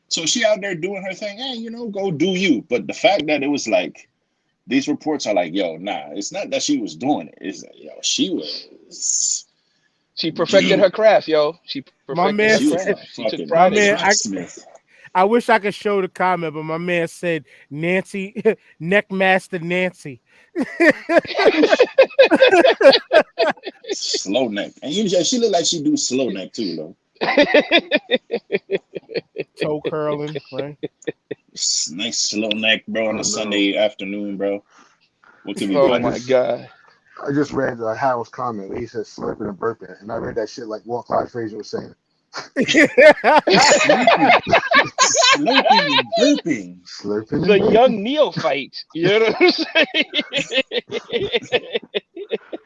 So she out there doing her thing. Hey, go do you. But the fact that it was like these reports are like, yo, nah, it's not that she was doing it. It's like, yo, she was. She perfected her craft, yo. She My perfected man her She was said, a craft. She took fucking my pride in man, it. cracksmith. I wish I could show the comment, but my man said Nancy Neckmaster Nancy. Slow neck. And she looked like she do slow neck too, though. Toe curling, right? Nice slow neck, bro, on Oh a no. Sunday afternoon, bro. What can we Oh do? my god. I just read Harold's comment where he said slurping and burping, and I read that shit like Walt Clyde Frazier was saying. Slurping, slurping and burping. Slurping and The burping. young neophyte. You know what I'm saying?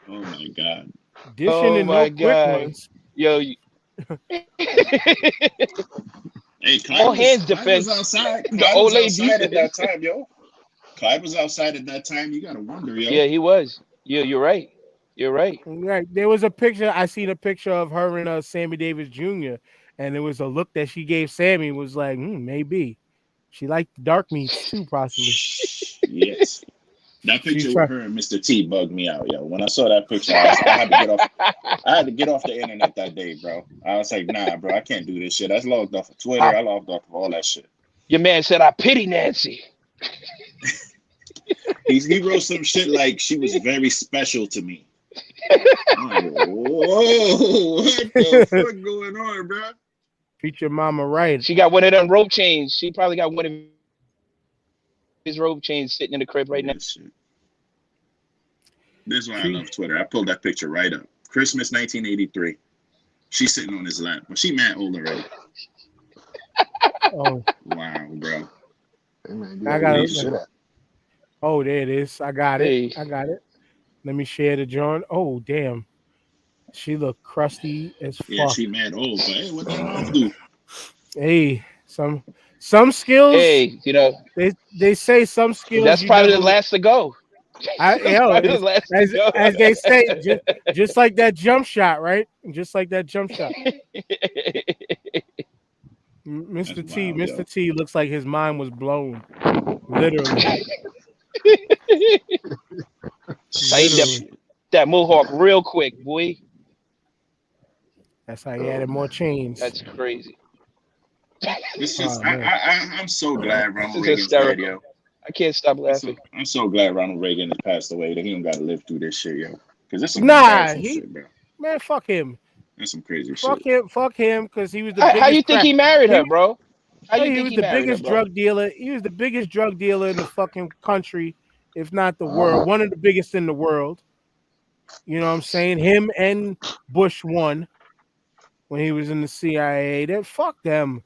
Oh my god. Dishing Oh and no my quick god. ones. Yo, Hey, all hands Clyde was defense. outside. The Clyde old was lady outside at that defense. time, yo. Clyde was outside at that time. You gotta wonder, yo. Yeah, he was. Yeah, you're right. You're right. Right. There was a picture. I seen a picture of her and Sammy Davis Jr. And it was a look that she gave Sammy was like, maybe she liked dark meats too, possibly. Yes. That She's picture with trying. her and Mr. T bugged me out, yo. When I saw that picture, I had to get off. I had to get off the internet that day, bro. I was like, nah, bro, I can't do this shit. I logged off of Twitter. I logged off of all that shit. Your man said, "I pity Nancy." He wrote some shit like she was very special to me. I'm like, whoa, what the fuck going on, bro? Treat your mama right. She got one of them rope chains. She probably got one of his rope chains sitting in the crib right now. Shit. This is why I love Twitter. I pulled that picture right up. Christmas 1983. She's sitting on his lap, but she mad old already. Oh, wow, bro. Hey, man, I got it. it. Oh, there it is. I got it. I got it. Let me share the joint. Oh, damn. She look crusty as fuck. Yeah, she mad old, but hey, what that mom do? Hey, some skills. Hey, you know, they say some skills. That's probably the last to go. As they say, just like that jump shot, right? Just like that jump shot. Mr. T looks like his mind was blown. Literally. That mohawk real quick, boy. That's how he added more chains. That's crazy. It's just, I'm so glad Ronald Reagan's dead, yo. I can't stop laughing. I'm so glad Ronald Reagan has passed away that he don't got to live through this shit, yo. Because this is shit, bro. Man, fuck him. That's some crazy shit. Fuck him, because he was the biggest. How you think he married her, bro? He was the biggest drug dealer. He was the biggest drug dealer in the fucking country, if not the world. One of the biggest in the world. You know what I'm saying? Him and Bush won when he was in the CIA. Then fuck them.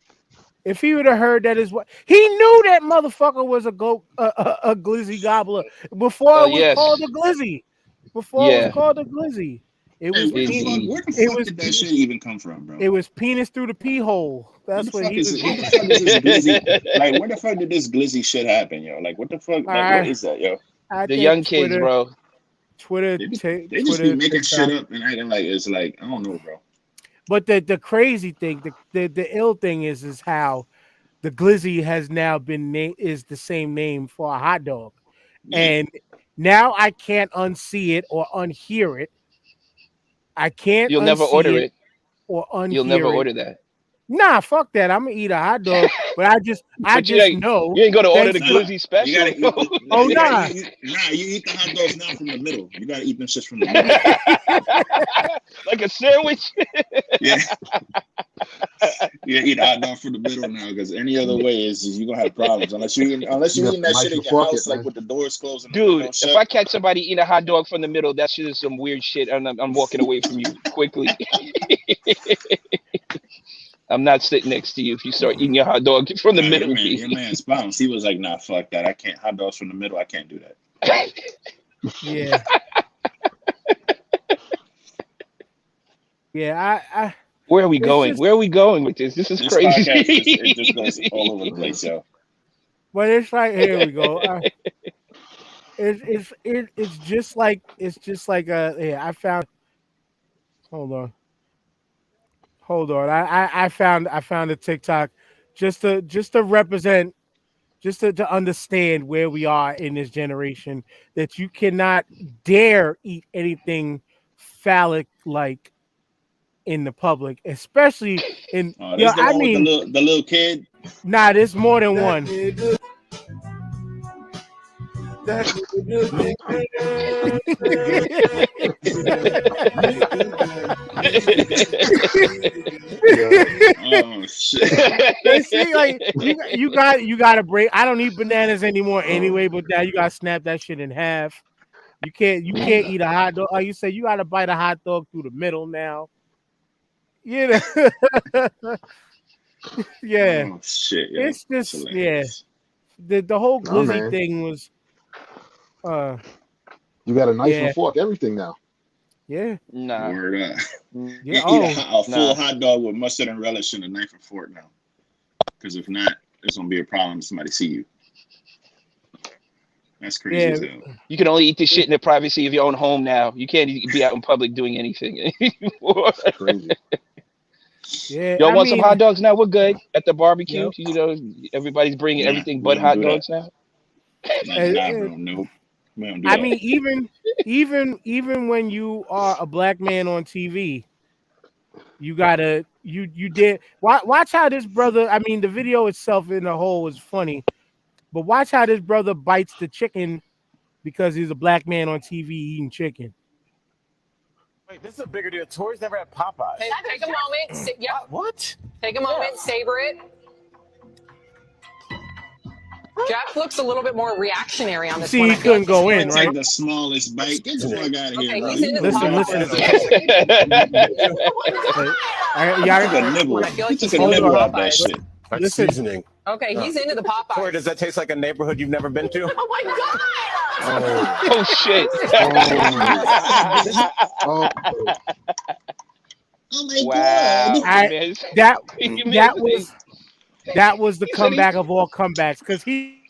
If he would have heard that is what he knew, that motherfucker was a glizzy gobbler before it was called a glizzy. Before it was called a glizzy. It was where the fuck did that shit even come from, bro? It was penis through the pee hole. That's what he was. What the fuck is this glizzy? Like, where the fuck did this glizzy shit happen, yo? Like, what the fuck? Like, what is that, yo? The young kids, bro. Twitter, they just be making shit up and acting like it's like, I don't know, bro. But the crazy thing, the ill thing is how the glizzy has now been named, is the same name for a hot dog, and now I can't unsee it or unhear it. I can't. You'll never order it or unhear You'll never it. order that. Nah, fuck that. I'm gonna eat a hot dog, but I just know you ain't gonna order the glizzy special. You eat the hot dogs now from the middle. You gotta eat them shits from the middle. Like a sandwich. Yeah. You eat a hot dog from the middle now, because any other way is you gonna have problems unless you eat that shit in your house, like with the doors closed. Dude, if I catch somebody eating a hot dog from the middle, that shit is some weird shit, and I'm walking away from you quickly. I'm not sitting next to you if you start eating your hot dog from the middle. Your man's bounced. He was like, nah, fuck that. I can't. Hot dogs from the middle, I can't do that. Yeah. Yeah, Where are we going? Where are we going with this? This is crazy. It just goes all over the place, yo. But it's like, here we go. It's just like I found. Hold on. I found a TikTok just to represent, just to understand where we are in this generation, that you cannot dare eat anything phallic like in the public, especially in. The little kid. Nah, there's more than one. Oh shit! They see, like you got to break. I don't eat bananas anymore anyway, but now you got to snap that shit in half. You can't eat a hot dog. Like you say, you got to bite a hot dog through the middle now. You know. Yeah. Oh shit! Yo. It's just The whole glizzy thing was. You got a knife and fork, everything now. Yeah. Nah. Word up. Yeah. Eat a full hot dog with mustard and relish and a knife and fork now. Because if not, it's gonna be a problem if somebody see you. That's crazy as hell. You can only eat this shit in the privacy of your own home now. You can't be out in public doing anything anymore. That's crazy. Yeah. Y'all want some hot dogs now? We're good at the barbecue. Yep. You know, everybody's bringing everything but hot dogs now. Nah, bro, nope. We don't do I that. mean, even when you are a black man on TV, you gotta you did watch how this brother. I mean, the video itself in the whole is funny, but watch how this brother bites the chicken because he's a black man on TV eating chicken. Wait, this is a bigger deal. Tori's never had Popeyes. Take a moment. Yep. What? Take a moment. Savor it. Jeff looks a little bit more reactionary on this See, one. he couldn't go in, Take right? the smallest bite. Get the fuck out of here, Okay, bro. he's into the Listen, Popeyes. Y'all He took a nibble. I feel like He took he's a into nibble the out that Popeyes. shit. Like Listen. seasoning. Okay, he's into the Tori, Popeyes. does that taste like a neighborhood you've never been to? Oh my god! Oh shit! Oh, Oh my Wow. god. Man. that was the comeback of all comebacks because He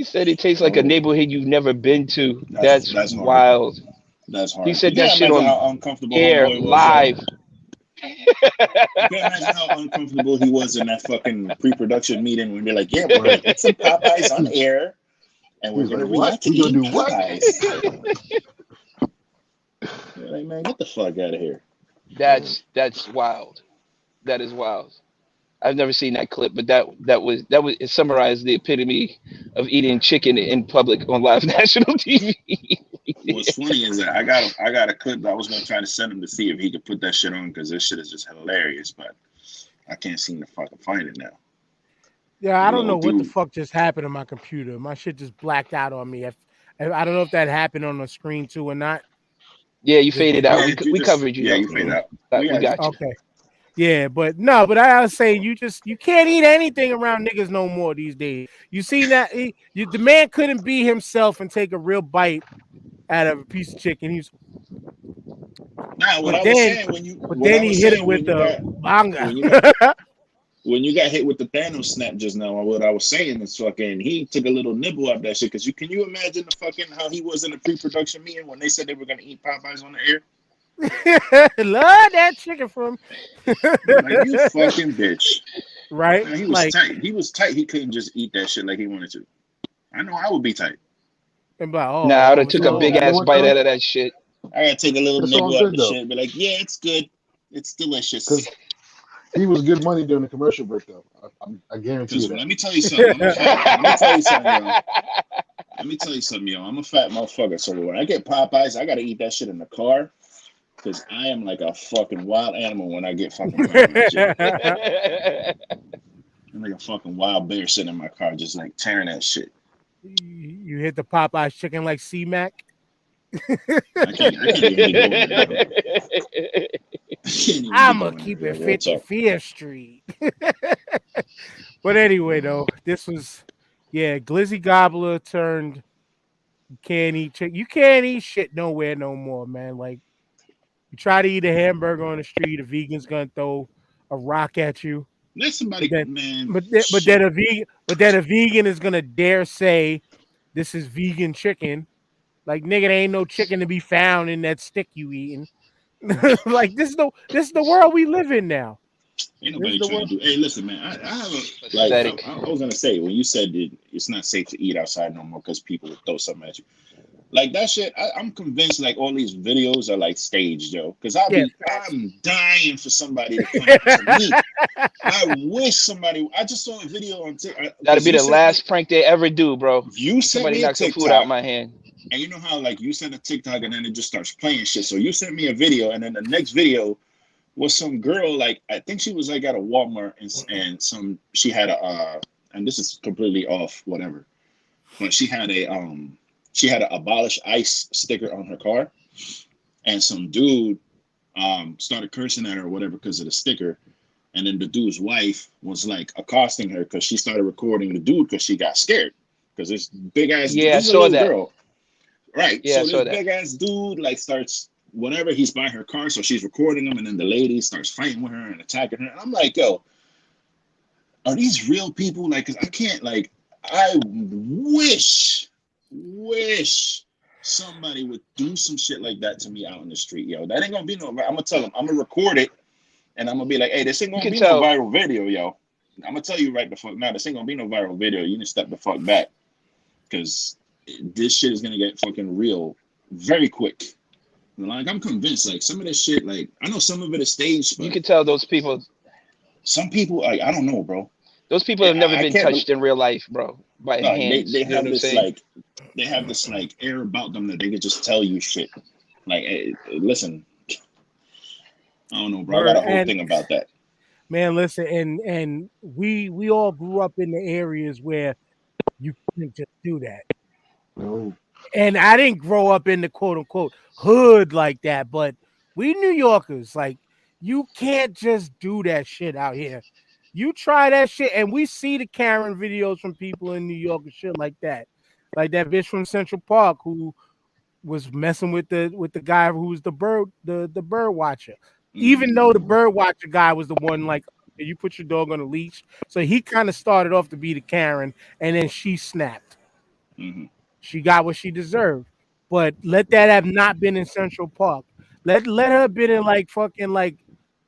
said it tastes like a neighborhood you've never been to. That's That's hard. wild. That's hard. He said You that can't shit imagine on how uncomfortable air, homeboy was, live. You can't imagine how uncomfortable he was in that fucking pre-production meeting when they're like, "Yeah, we're gonna put some Popeyes on air, and we're He's gonna like, what? react to We gonna eat do what? Popeyes." You're like, man, get the fuck out of here. That's wild. That is wild. I've never seen that clip, but that was it summarized the epitome of eating chicken in public on live national TV. What's funny is that I got a clip that I was gonna try to send him to see if he could put that shit on because this shit is just hilarious, but I can't seem to fucking find it now. yeah, I don't know what the Dude. fuck just happened to my computer. My shit just blacked out on me. I don't know if that happened on the screen too or not. Yeah, you faded out. Yeah, We covered you. Yeah, though. you fade out. We got you. Okay. Yeah, but no, but I was saying you can't eat anything around niggas no more these days. You seen that the man couldn't be himself and take a real bite out of a piece of chicken. He's Nah, what But I was then- saying when you but what then I he was hit saying it with when you the got- banga. when you got hit with the Thanos snap just now, what I was saying is fucking he took a little nibble out that shit because can you imagine the fucking how he was in the pre-production meeting when they said they were gonna eat Popeyes on the air? Love that chicken from Like, you fucking bitch. right. Man, he was Like tight. He was tight. He couldn't just eat that shit like he wanted to. I know I would be tight. and like, oh, Nah, I would have took a no. big You know ass what, bite though? out of that shit. I gotta take a little It's nibble all out good, the though. shit, be like, yeah, it's good. It's delicious. 'Cause he was good money during the commercial break, though. I guarantee you Because that. let me tell you something. Let me tell you something, yo. Let me tell you something, yo. I'm a fat motherfucker, so when I get Popeyes, I gotta eat that shit in the car. Because I am like a fucking wild animal when I get fucking Popeyes, yo. I'm like a fucking wild bear sitting in my car, just like tearing that shit. you hit the Popeyes chicken like C-Mac. I can't even go there. I'ma keep it 55th Street. But anyway, though, this was Glizzy Gobbler turned you can't eat chicken. You can't eat shit nowhere no more, man. Like you try to eat a hamburger on the street, a vegan's gonna throw a rock at you. Let somebody, man. But then a vegan is gonna dare say this is vegan chicken. Like nigga, there ain't no chicken to be found in that stick you eating. Like this is the world we live in now. Ain't nobody trying to do. Hey, listen, man. I have a like. I was gonna say when you said that it's not safe to eat outside no more because people would throw something at you. Like that shit. I'm convinced like all these videos are like staged, yo. Because I'm dying for somebody to come to me. I wish somebody. I just saw a video on TikTok. That'd be the last prank they ever do, bro. You sent Somebody me a knocks some TikTok, food out my hand. and you know how like you send a TikTok and then it just starts playing shit. So you sent me a video, and then the next video was some girl, like I think she was like at a Walmart and she had a and this is completely off whatever, but she had a abolish ICE sticker on her car, and some dude started cursing at her or whatever because of the sticker, and then the dude's wife was like accosting her because she started recording the dude because she got scared because this big ass I saw that girl, right? Yeah, so this big ass dude like starts. Whenever he's by her car, so she's recording him, and then the lady starts fighting with her and attacking her. And I'm like, yo, are these real people? Like, 'cause I can't, like, I wish somebody would do some shit like that to me out in the street, yo. That ain't gonna be no, I'm gonna tell them, I'm gonna record it, and I'm gonna be like, hey, this ain't gonna be no viral video, yo. I'm gonna tell you right the fuck now, this ain't gonna be no viral video. You need to step the fuck back. because this shit is gonna get fucking real very quick. Like I'm convinced, like some of this shit, like I know some of it is staged, You but can tell those people. some people, like I don't know, bro. Those people have never I been can't. touched in real life, bro, by No, hands. they You know have what I'm this saying? like they have this like air about them that they could just tell you shit. Like, listen, I don't know, bro. I got Word. a whole And thing about that. man, listen, and we all grew up in the areas where you couldn't just do that. No, And I didn't grow up in the quote unquote hood like that, but we New Yorkers, like, you can't just do that shit out here. You try that shit, and we see the Karen videos from people in New York and shit like that. Like that bitch from Central Park who was messing with the guy who was the bird watcher. Hmm. Even though the bird watcher guy was the one like, you put your dog on a leash. So he kind of started off to be the Karen, and then she snapped. Hmm. She got what she deserved. But let that have not been in Central Park. Let her been in like fucking like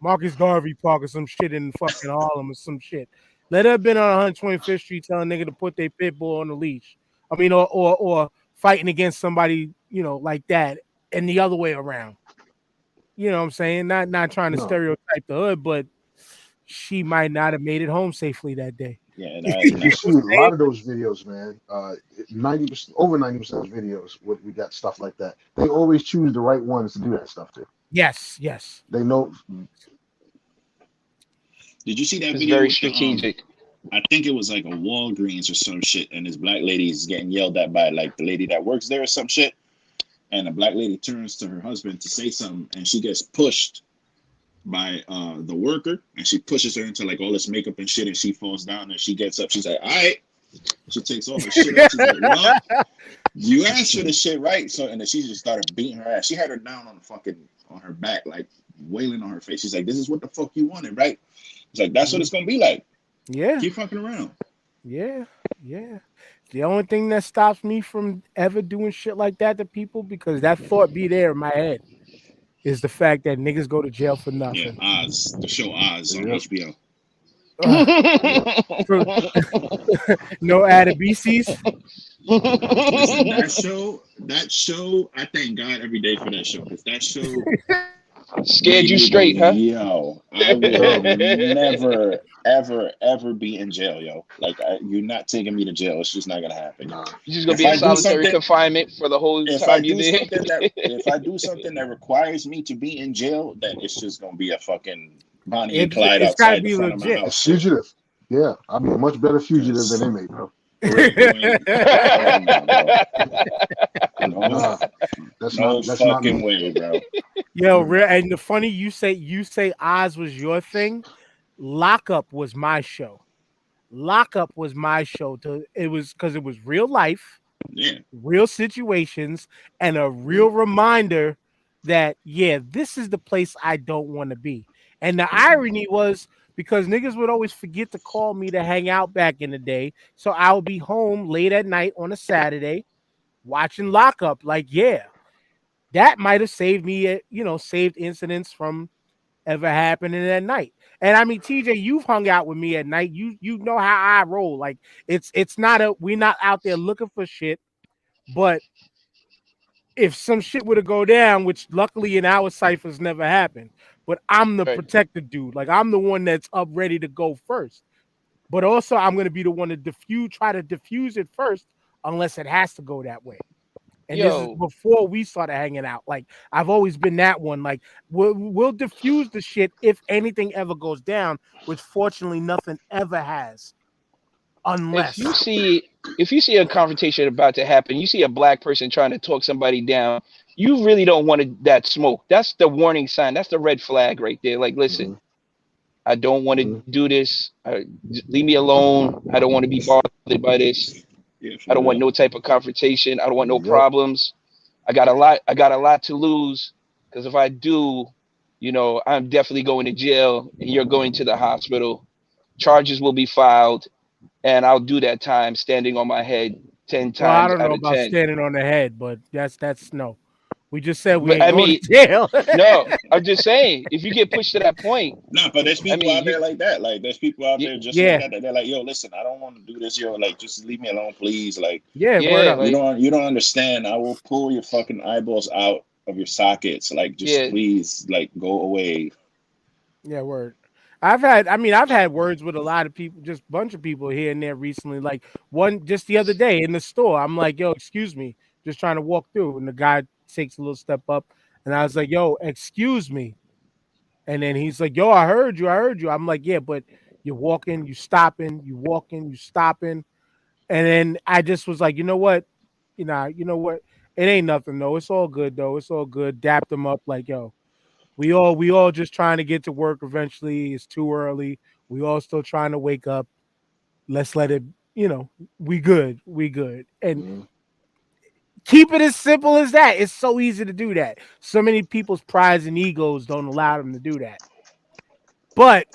Marcus Garvey Park or some shit in fucking Harlem or some shit. Let her have been on 125th Street telling nigga to put their pit bull on the leash. I mean, or fighting against somebody, like that, and the other way around. You know what I'm saying? Not trying to no. stereotype the hood, but she might not have made it home safely that day. Yeah, You that, You know no. see what a I'm saying? lot of those videos, man. 90%, over 90% of videos, we got stuff like that. They always choose the right ones to do that stuff to. Yes, yes. They know. Did you see that It's video very with the strategic. I think it was like a Walgreens or some shit, and this black lady is getting yelled at by like the lady that works there or some shit, and the black lady turns to her husband to say something, and she gets pushed by the worker, and she pushes her into like all this makeup and shit, and she falls down, and she gets up. She's like, "All right." She takes all her shit off. She's like, "Well, you asked for the shit, right?" So, and then she just started beating her ass. She had her down on her back, like wailing on her face. She's like, "This is what the fuck you wanted, right?" It's like, "That's what it's gonna be like. Yeah, Keep fucking around." yeah, yeah. The only thing that stops me from ever doing shit like that to people, because that thought be there in my head, is the fact that niggas go to jail for Yeah, nothing. Oz, the show Oz on Yep. HBO. Uh, Yep. for- no added BCs. Listen, that show, I thank God every day for that show, because that show Scared made you me go, straight, huh? yo, I will No. never, ever, ever be in jail, yo. Like, you're not taking me to jail. It's just not gonna happen, yo. Nah. You're just gonna If be in I do solitary something, confinement for the whole if I time you're do there. something that requires me to be in jail, then it's just gonna be a fucking Bonnie and Clyde It's got to outside the be front of my legit. house It's shit. fugitive. Yeah, I'd be a much better fugitive than Cause inmate, bro. you ain't, hell no, bro. Cause No, nah, that's no not fucking me. way, bro. Yo, real, and the funny you say Oz was your thing. Lockup was my show. Lockup was my show. It was because it was real life, Yeah. real situations, and a real reminder that, yeah, this is the place I don't want to be. And the irony was, because niggas would always forget to call me to hang out back in the day, so I would be home late at night on a Saturday watching Lockup. Like, yeah, that might have saved me, saved incidents from ever happening at night. And I mean, TJ, you've hung out with me at night. You know how I roll. Like, it's not we're not out there looking for shit, but if some shit were to go down, which luckily in our ciphers never happened, but I'm the Right. protected dude. Like, I'm the one that's up ready to go first. But also I'm gonna be the one to try to diffuse it first, unless it has to go that way. And this is Yo, before we started hanging out. Like, I've always been that one. Like, we'll diffuse the shit if anything ever goes down, which fortunately nothing ever has, if you unless. see if you see a confrontation about to happen, you see a black person trying to talk somebody down, you really don't want that smoke. That's the warning sign. That's the red flag right there. Like, listen, Mhm, I don't want to mhm. do this. Leave me alone. I don't want to be bothered by this. Yeah, I for don't want real. no type of confrontation. I don't want no Yep. problems. I got a lot to lose, because if I do, I'm definitely going to jail and you're going to the hospital. Charges will be filed, and I'll do that time standing on my head 10 Well, I times don't know out of about 10. standing on the head, but that's no. We just said we But ain't I going mean, to jail. no, I'm just saying, if you get pushed to that point, Nah, but there's I people mean, out there like that. Like there's people out there just like Yeah, that. They're like, yo, listen, I don't want to do this, yo. Like, just leave me alone, please. Like, yeah, word yeah, up. like, you don't understand. I will pull your fucking eyeballs out of your sockets. Like, just yeah, please, like, go away. Yeah, word. I've had words with a lot of people, just bunch of people here and there recently. Like one just the other day in the store. I'm like, yo, excuse me, just trying to walk through. And the guy takes a little step up and I was like, yo, excuse me. And then he's like, yo, I heard you. I heard you. I'm like, yeah, but you're walking, you stopping, you walking, you stopping. And then I just was like, you know what? You know what? It ain't nothing though. It's all good though. It's all good. Dapped him up like, yo, we all just trying to get to work eventually. It's too early. We all still trying to wake up. Let's let it, we good. We good. And Mhm. keep it as simple as that. It's so easy to do that. So many people's prides and egos don't allow them to do that. But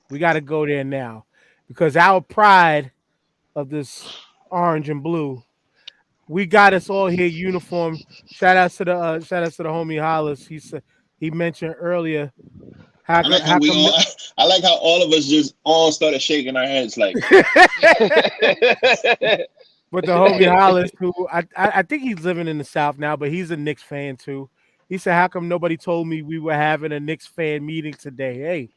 we got to go there now because our pride of this orange and blue, we got us all here uniform. Shout outs to the homie Hollis. He said he mentioned earlier I like how how we come all. I like how all of us just all started shaking our heads. Like, but the homie Hollis, who I think he's living in the South now, but he's a Knicks fan too. He said, "How come nobody told me we were having a Knicks fan meeting today?" Hey,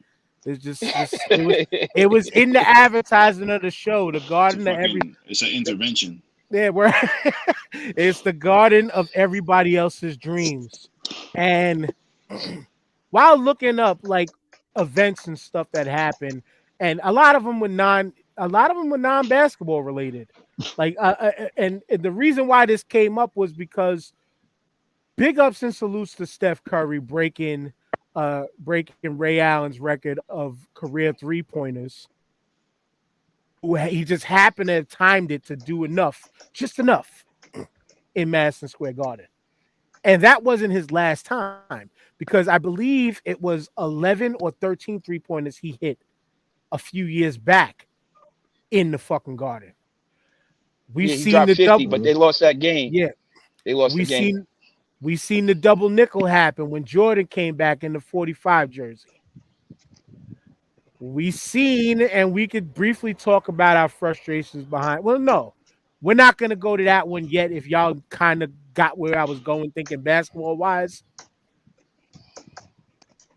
it's just it was in the advertising of the show, the Garden of every it's an intervention. yeah, where it's the Garden of everybody else's dreams, and while looking up like events and stuff that happened, and a lot of them were non basketball related. Like, and the reason why this came up was because big ups and salutes to Steph Curry breaking Ray Allen's record of career 3-pointers. He just happened to have timed it to do enough, just enough, in Madison Square Garden. And that wasn't his last time because I believe it was 11 or 13 3-pointers he hit a few years back in the fucking Garden. We've yeah, he seen dropped the 50, double, but they lost that game. yeah. They lost the We game. seen we seen the double nickel happen when Jordan came back in the 45 jersey. We seen, and we could briefly talk about our frustrations behind. Well, no, we're not gonna go to that one yet. If y'all kind of got where I was going, thinking basketball wise,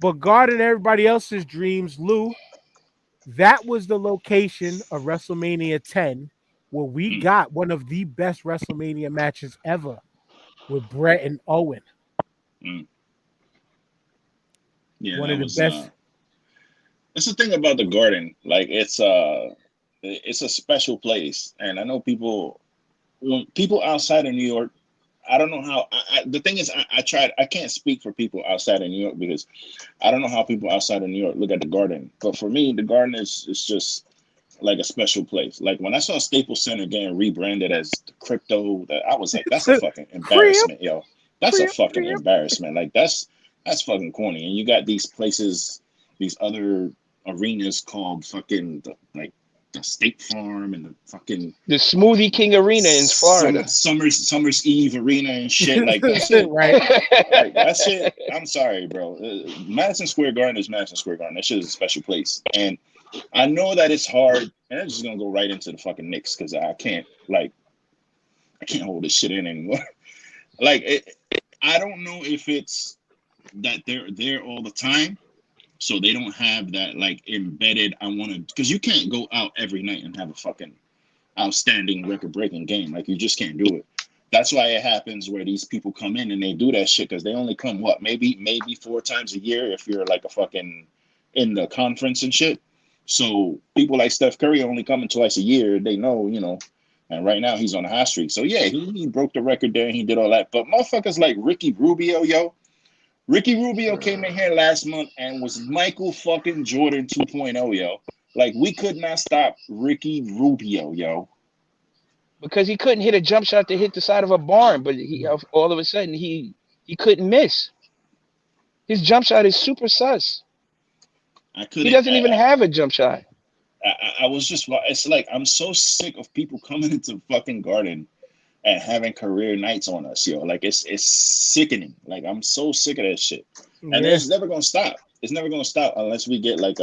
but guarding everybody else's dreams, Lou, that was the location of WrestleMania 10, where we Mm, got one of the best WrestleMania matches ever with Brett and Owen. mm. Yeah, One that of the was. best. That's the thing about the Garden. Like, it's a special place, and I know people when people outside of New York. I don't know how. The thing is, I tried. I can't speak for people outside of New York because I don't know how people outside of New York look at the Garden. But for me, the Garden is just like a special place. Like when I saw Staples Center getting rebranded as the Crypto, that I was like, that's a fucking Crib, embarrassment, yo. That's a crib, fucking crib. embarrassment. Like that's fucking corny. And you got these places, these other arenas called fucking like the State Farm and the fucking The Smoothie King Arena in Florida. Summer's Eve Arena and shit. Like that shit. Right. Like that shit. I'm sorry, bro. Madison Square Garden is Madison Square Garden. That shit is a special place. And I know that it's hard, and I'm just gonna go right into the fucking Knicks because I can't hold this shit in anymore. I don't know if it's that they're there all the time, so they don't have that like embedded. I want to because you can't go out every night and have a fucking outstanding record breaking game. Like you just can't do it. That's why it happens where these people come in and they do that shit because they only come maybe 4 times a year if you're like a fucking in the conference and shit. So people like Steph Curry only coming twice a year. They know, and right now he's on a hot streak. So yeah, he broke the record there and he did all that. But motherfuckers like Ricky Rubio, yo. Ricky Rubio came in here last month and was Michael fucking Jordan 2.0, yo. Like we could not stop Ricky Rubio, yo. Because he couldn't hit a jump shot to hit the side of a barn, but he all of a sudden he couldn't miss. His jump shot is super sus. I He couldn't. doesn't even have a jump shot. I was just. It's like I'm so sick of people coming into fucking Garden and having career nights on us, yo. Like it's sickening. Like I'm so sick of that shit. And Yeah. it's never gonna stop. It's never gonna stop unless we get like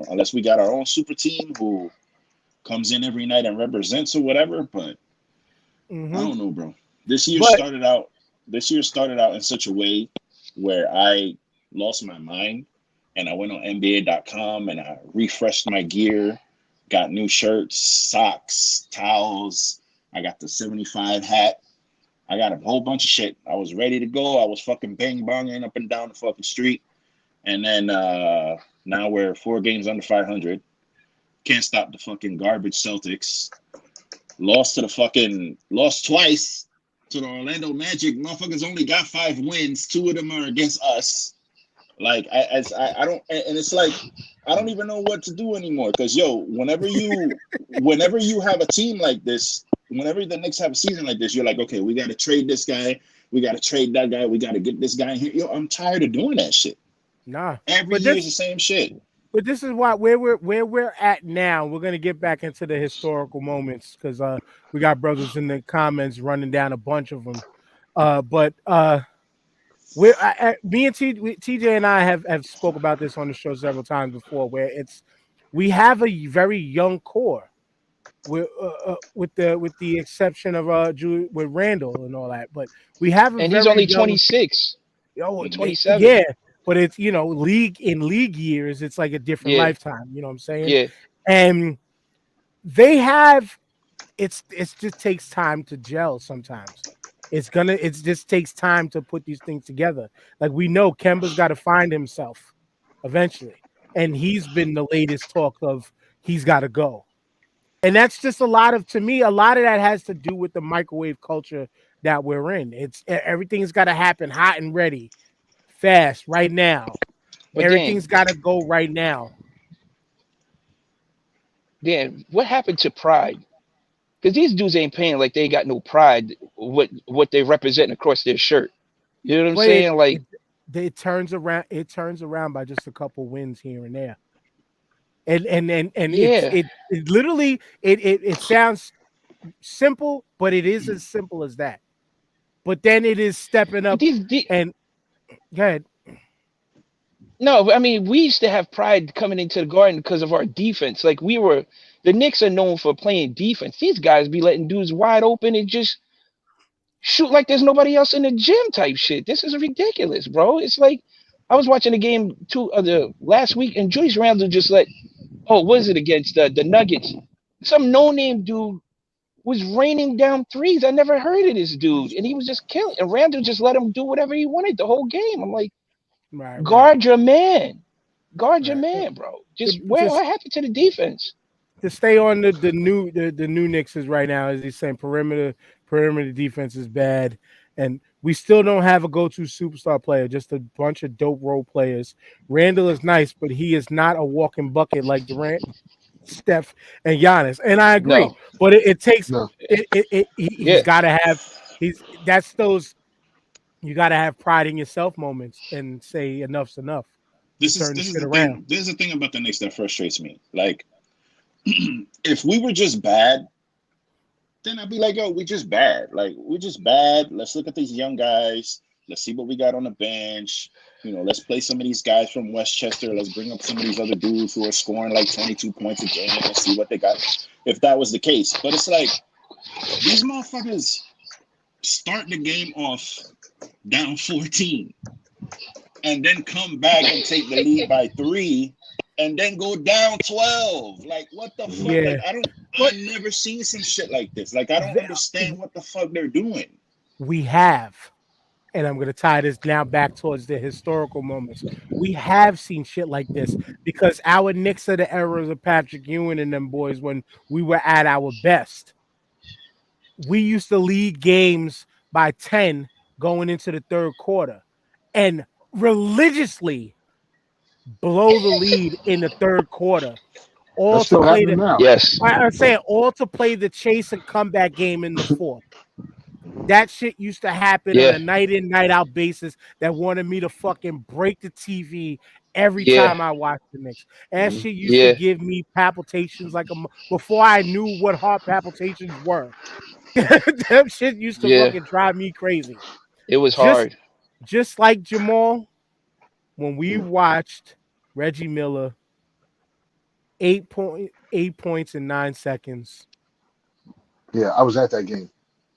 unless we got our own super team who comes in every night and represents or whatever. But I don't know, bro. This year But started out. This year started out in such a way where I lost my mind, and I went on NBA.com and I refreshed my gear, got new shirts, socks, towels. I got the 75 hat. I got a whole bunch of shit. I was ready to go. I was fucking bang banging up and down the fucking street. And then now we're 4 games under 500. Can't stop the fucking garbage Celtics. Lost twice to the Orlando Magic. Motherfuckers only got 5 wins. 2 of them are against us. Like I don't, and it's like I don't even know what to do anymore. Because yo, whenever you have a team like this, whenever the Knicks have a season like this, you're like, okay, we got to trade this guy, we got to trade that guy, we got to get this guy in here. Yo, I'm tired of doing that shit. nah. Every year is the same shit. But this is where we're at now. We're gonna get back into the historical moments because we got brothers in the comments running down a bunch of them. But me and TJ and I have spoke about this on the show several times before. Where we have a very young core, with the exception of with Randall and all that. But we have a And very he's only young, 26. oh, 27. yeah. But it's league years, it's like a different Yeah. lifetime. You know what I'm saying? Yeah. And they have it just takes time to gel sometimes. It just takes time to put these things together. Like we know Kemba's got to find himself eventually. And he's been the latest talk of he's got to go. And that's just to me, a lot of that has to do with the microwave culture that we're in. Everything's got to happen hot and ready, fast, right now. But Everything's got to go right now. Dan, what happened to pride? Because these dudes ain't paying like they got no pride. What they represent across their shirt. You know what I'm But saying? it turns around. It turns around by just a couple wins here and there. And Yeah. it literally it sounds simple, but it is as simple as that. But then it is stepping up and go ahead. No, I mean, we used to have pride coming into the Garden because of our defense. Like the Knicks are known for playing defense. These guys be letting dudes wide open and just shoot like there's nobody else in the gym type shit. This is ridiculous, bro. It's like I was watching a game the last week and Julius Randle just what is it against the Nuggets? Some no-name dude was raining down threes. I never heard of this dude, and he was just killing. And Randle just let him do whatever he wanted the whole game. I'm like, guard your man, your man, bro. What happened to the defense? To stay on the new Knicks is right now, as he's saying, perimeter defense is bad, and we still don't have a go-to superstar player. Just a bunch of dope role players. Randall is nice, but he is not a walking bucket like Durant, Steph, and Giannis. And I agree, No. but it takes No. he's got to have that's those. You got to have pride in yourself moments and say enough's enough. This is the thing about the Knicks that frustrates me. Like, if we were just bad, then I'd be like, yo, we just bad. Like, we just bad. Let's look at these young guys. Let's see what we got on the bench. Let's play some of these guys from Westchester. Let's bring up some of these other dudes who are scoring like 22 points a game and see what they got. If that was the case. But it's like, these motherfuckers start the game off down 14 and then come back and take the lead by 3 and then go down 12. Like, what the fuck? Yeah. Like, I've never seen some shit like this. Like, I don't understand what the fuck they're doing. We have, and I'm going to tie this now back towards the historical moments. We have seen shit like this because our Knicks are the eras of Patrick Ewing and them boys when we were at our best. We used to lead games by 10 going into the third quarter and religiously blow the lead in the third quarter. All That's still happening now. Yes. I'm saying all to play the chase and comeback game in the fourth. That shit used to happen on a night in, night out basis that wanted me to fucking break the TV every time I watched the Knicks. And that shit used to give me palpitations before I knew what heart palpitations were. That shit used to Yeah, fucking drive me crazy. it was Just hard. just like Jamal, when we watched Reggie Miller 8 points in 9 seconds. Yeah, I was at that game,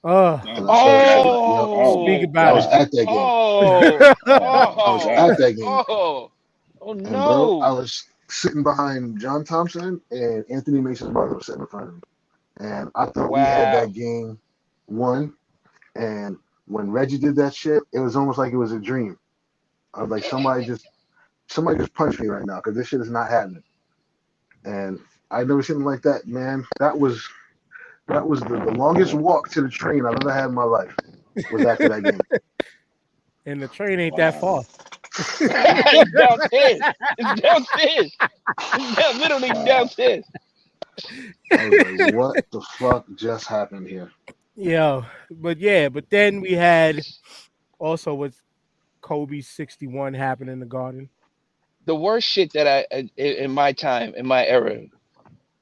Oh, Oh and I my saw that shit. god. Yep, Oh speak my Oh, I about was it. god. at that game. oh, I was oh, at God. that game, oh, oh and bro, I no! was sitting behind John Thompson and Anthony Mason's brother was sitting in front of me, and I thought we had Wow, that game won. And when Reggie did that shit, it was almost like it was a dream. I was like, somebody just punched me right now because this shit is not happening. And I never seen him like that, man. That was the longest walk to the train I've ever had in my life. Was after that game. And the train ain't that Wow. far. it's downstairs. It's downstairs. It's literally Wow. downstairs. I was like, what the fuck just happened here? Yeah, but then we had also with Kobe's 61 happen in the Garden. The worst shit that in my time, in my era,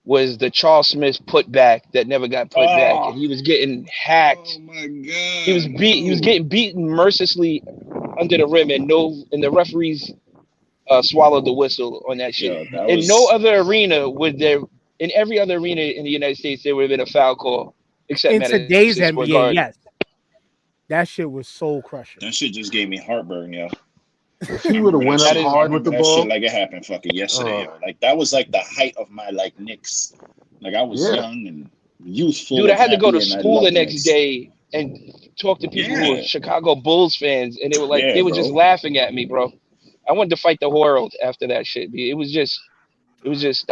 was the Charles Smith putback that never got put back, Oh, and he was getting hacked. oh my He was god. He was No. getting beaten mercilessly under the rim, and the referees swallowed the whistle on that shit. Yo, that In no was other arena would there. In every other arena in the United States, there would have been a foul call, except In today's Madison Square NBA, Garden. yes, that shit was soul crushing. that shit just gave me heartburn, yo. If he I would have remember that went up That shit. is I hard with remember the that shit ball, like it happened fucking yesterday, uh, yo. Like that was like the height of my like Knicks. Like I was yeah, young and youthful Dude, I and had to go to happy, and I school the loved the next Knicks. day and talk to people who were Yeah, Chicago Bulls fans, and yeah, they were just bro. laughing at me, bro. I wanted to fight the world after that shit. It was just bro.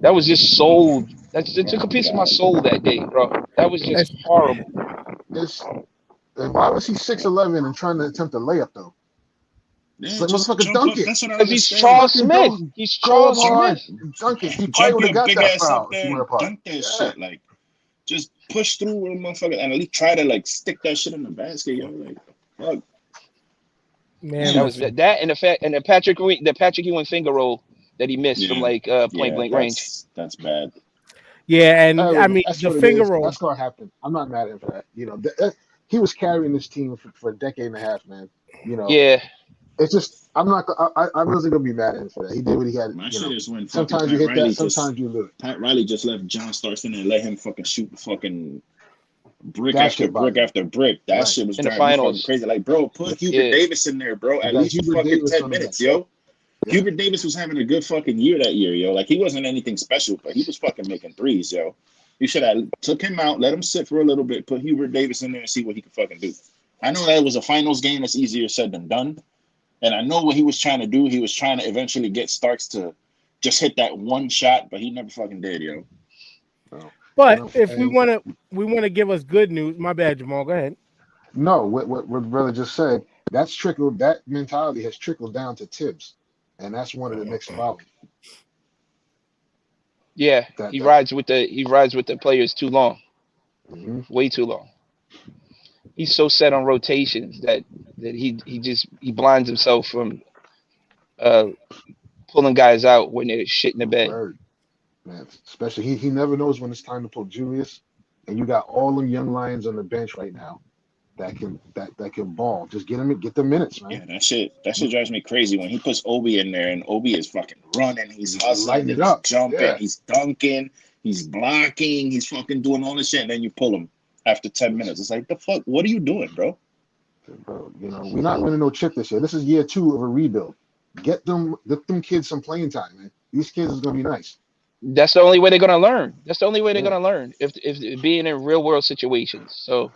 that was just soul. That Oh took a my piece of my god. soul that day, bro. That was just That's, horrible. It's why was he 6'11" and trying to attempt a layup though? Just Yeah, like just motherfucker, jump dunk up. it. That's what I Because he's understand. Charles Fucking Smith. go He's go up Charles Jump, hard, Smith. dunk it. He probably jump would have your got big that ass up foul if he there went and up hard. dunk that Yeah, shit. Like just push through with a motherfucker and at least try to like stick that shit in the basket, yo. Like fuck. man, That Damn. was listen, that and the Patrick Ewing finger roll that he missed from Yeah, like point yeah. blank range. That's bad. yeah, and I hey, mean that's the what it finger is. roll. That's gonna happen. I'm not mad at him for that. He was carrying this team for a decade and a half, man. You know, Yeah, it's just I'm not. I wasn't gonna be mad at him for that. He did what he had. My shit is when fucking Sometimes you hit that. Sometimes you lose. Pat Riley just left John Starks in there and let him fucking shoot the fucking brick That after shit brick bothered me. after brick. That Right. shit was in the driving me fucking finals. crazy. Like, bro, put Hubert Yeah, Davis in there, bro. At That least Hubert fucking Davis 10 on the minutes, bench. Yep. yo. Yep. Hubert Davis was having a good fucking year that year, yo. Like he wasn't anything special, but he was fucking making threes, yo. You should have took him out, let him sit for a little bit, put Hubert Davis in there and see what he could fucking do. I know that was a finals game. That's easier said than done. And I know what he was trying to do. He was trying to eventually get Starks to just hit that one shot, but he never fucking did, yo. So, But if and we want to give us good news, my bad, Jamal. Go ahead. no, what brother just said. That's trickled. That mentality has trickled down to Tibbs, and that's one of the Knicks' problems. yeah. That He that. rides with the players too long, Mhm. way too long. He's so set on rotations that he blinds himself from uh pulling guys out when they're shit in the bed. Word, man. Especially he never knows when it's time to pull Julius, and you got all them young lions on the bench right now that can ball. Just get the minutes, man. Yeah, that shit drives me crazy when he puts Obi in there and Obi is fucking running, he's Just hustling, lighten it he's up. jumping, Yeah, he's dunking, he's blocking, he's fucking doing all this shit, and then you pull him after 10 minutes. It's like the fuck, what are you doing, bro? bro. We're not winning no chip this year. This is year 2 of a rebuild. Get them kids some playing time, man. These kids is gonna be nice. That's the only way they're gonna learn. That's the only way they're Yeah. gonna learn if being in real world situations. So,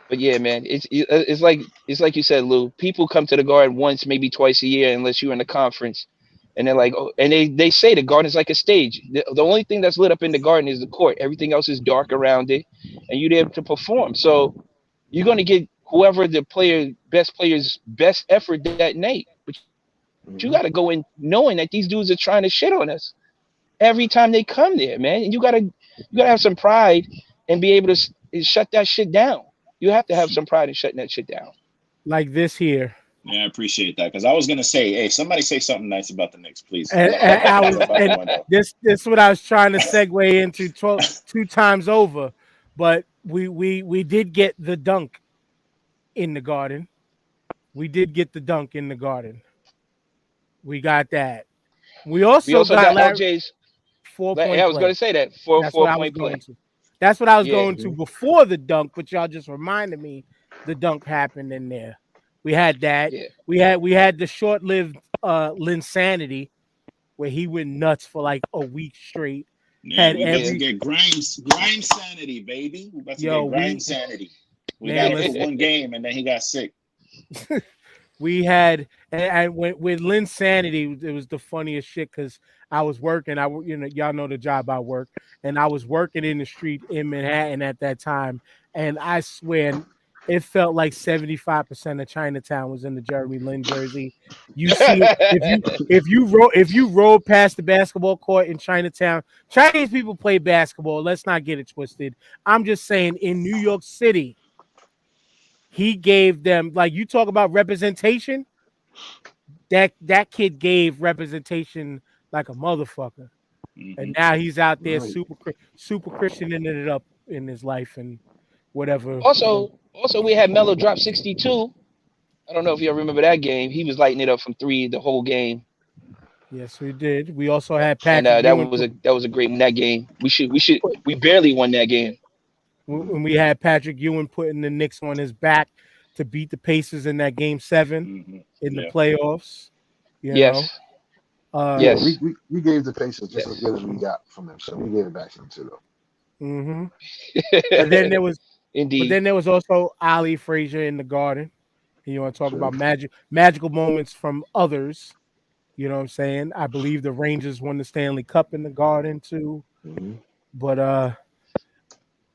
but yeah, man, it's like you said, Lou. People come to the Garden once, maybe twice a year, unless you're in the conference, and they're like, oh, and they say the Garden is like a stage. The only thing that's lit up in the Garden is the court. Everything else is dark around it, and you're there to perform. So you're gonna get whoever best player's best effort that night. But you Hmm. got to go in knowing that these dudes are trying to shit on us every time they come there, man. And you gotta have some pride and be able to shut that shit down. You have to have some pride in shutting that shit down. Like this here. Yeah, I appreciate that because I was gonna say, hey, somebody say something nice about the Knicks, please. And I was, Out the and window. this what I was trying to segue into two times over, but we did get the dunk in the Garden. We did get the dunk in the Garden. We got that. We We also also got got Larry LJ's. Yeah, 4 point I was going play. to say that for That's what four I was point going play. to. That's what I was Yeah, going to before the dunk, but y'all just reminded me the dunk happened in there. We had that. yeah. We had the short-lived Linsanity where he went nuts for like a week straight. Yeah, Had we about to every get Grimes sanity, baby. We about to yo, get we Grimes sanity. We got man, him for listen, one game, and then he got sick. we had and with Linsanity, it was the funniest shit because I was working. Y'all know the job I work, and I was working in the street in Manhattan at that time, and I swear it felt like 75% of Chinatown was in the Jeremy Lin jersey. You see it if you rode past the basketball court in Chinatown. Chinese people play basketball. Let's not get it twisted. I'm just saying in New York City, he gave them, like, you talk about representation. That kid gave representation like a motherfucker, and now he's out there Right. super Christianing it up in his life and whatever. also, we had Melo drop 62. I don't know if y'all remember that game. He was lighting it up from three the whole game, Yes, we did. We also had and Patrick Ewing that was a great win that game. We barely won that game. when we had Patrick Ewing putting the Knicks on his back to beat the Pacers in that game 7 in the Yeah. playoffs. You know, Yes, Yeah, yes, we gave the Pacers just as yes. good as we got from them, so we gave it back to them too, though. hmm but then there was but Indeed. then there was also Ali Frazier in the Garden. You want to talk about magical moments from others. You know what I'm saying? I believe the Rangers won the Stanley Cup in the Garden too. Mm-hmm. But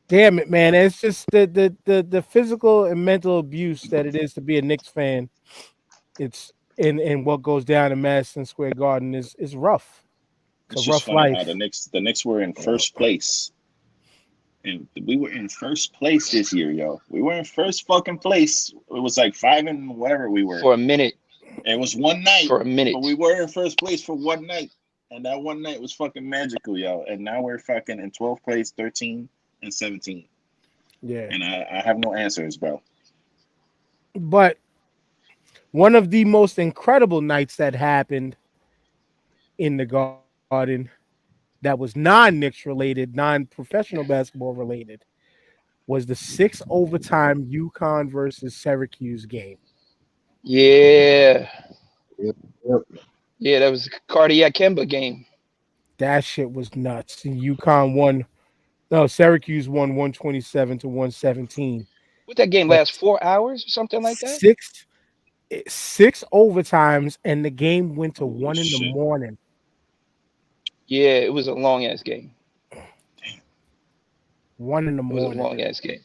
damn it, man. It's just the physical and mental abuse that it is to be a Knicks fan. It's in what goes down in Madison Square Garden is rough. It's a It's just rough funny how life. the Knicks were in first place, and we were in first place this year, yo. We were in first fucking place. It was like 5 and whatever we were. For a minute. It was one night, For a minute. but we were in first place for one night, and that one night was fucking magical, yo. And now we're fucking in 12th place, 13 and 17, Yeah. and I have no answers, bro. But one of the most incredible nights that happened in the Garden that was non-Knicks related, non-professional basketball related, was the 6 overtime UConn versus Syracuse game. Yeah, Yep. Yep. yeah. That was cardiac Kemba game. That shit was nuts. And UConn won. No, Syracuse won 127 to 117. Would that game But last 4 hours or something like that? six overtimes, and the game went to Holy 1 shit! a.m. Yeah, it was a long ass game. 1 It was a a.m. long ass game.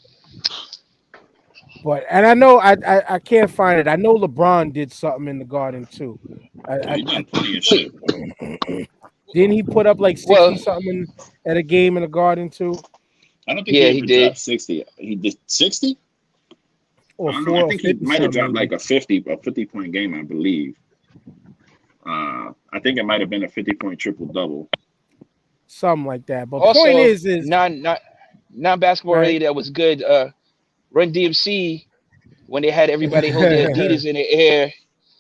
But and I know I can't find it. I know LeBron did something in the Garden too. Yeah, he done plenty of Wait, shit. Didn't he put up like 60 well, something at a game in the Garden too, I don't think yeah, he he ever dropped did. 60. He did 60. or I don't know. I four or think he 50 might have something dropped like maybe, a 50 point game, I believe. I think it might have been a 50-point triple double. something like that. But point Also, is non basketball right. related. That was good. Run DMC when they had everybody hold their Adidas in the air.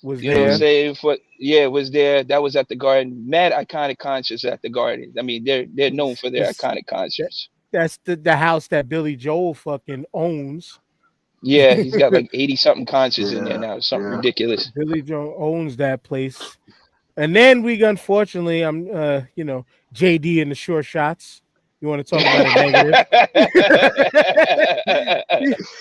Was You know what I'm there. saying? Was there. That was at the Garden. Mad iconic concerts at the Garden. I mean, they're known for their It's, iconic that, concerts. that's the house that Billy Joel fucking owns. Yeah, he's got like 80 something concerts in there Yeah. now. Something Yeah. ridiculous. Billy Joel owns that place. And then we unfortunately, JD in the short shots. You want to talk about a negative?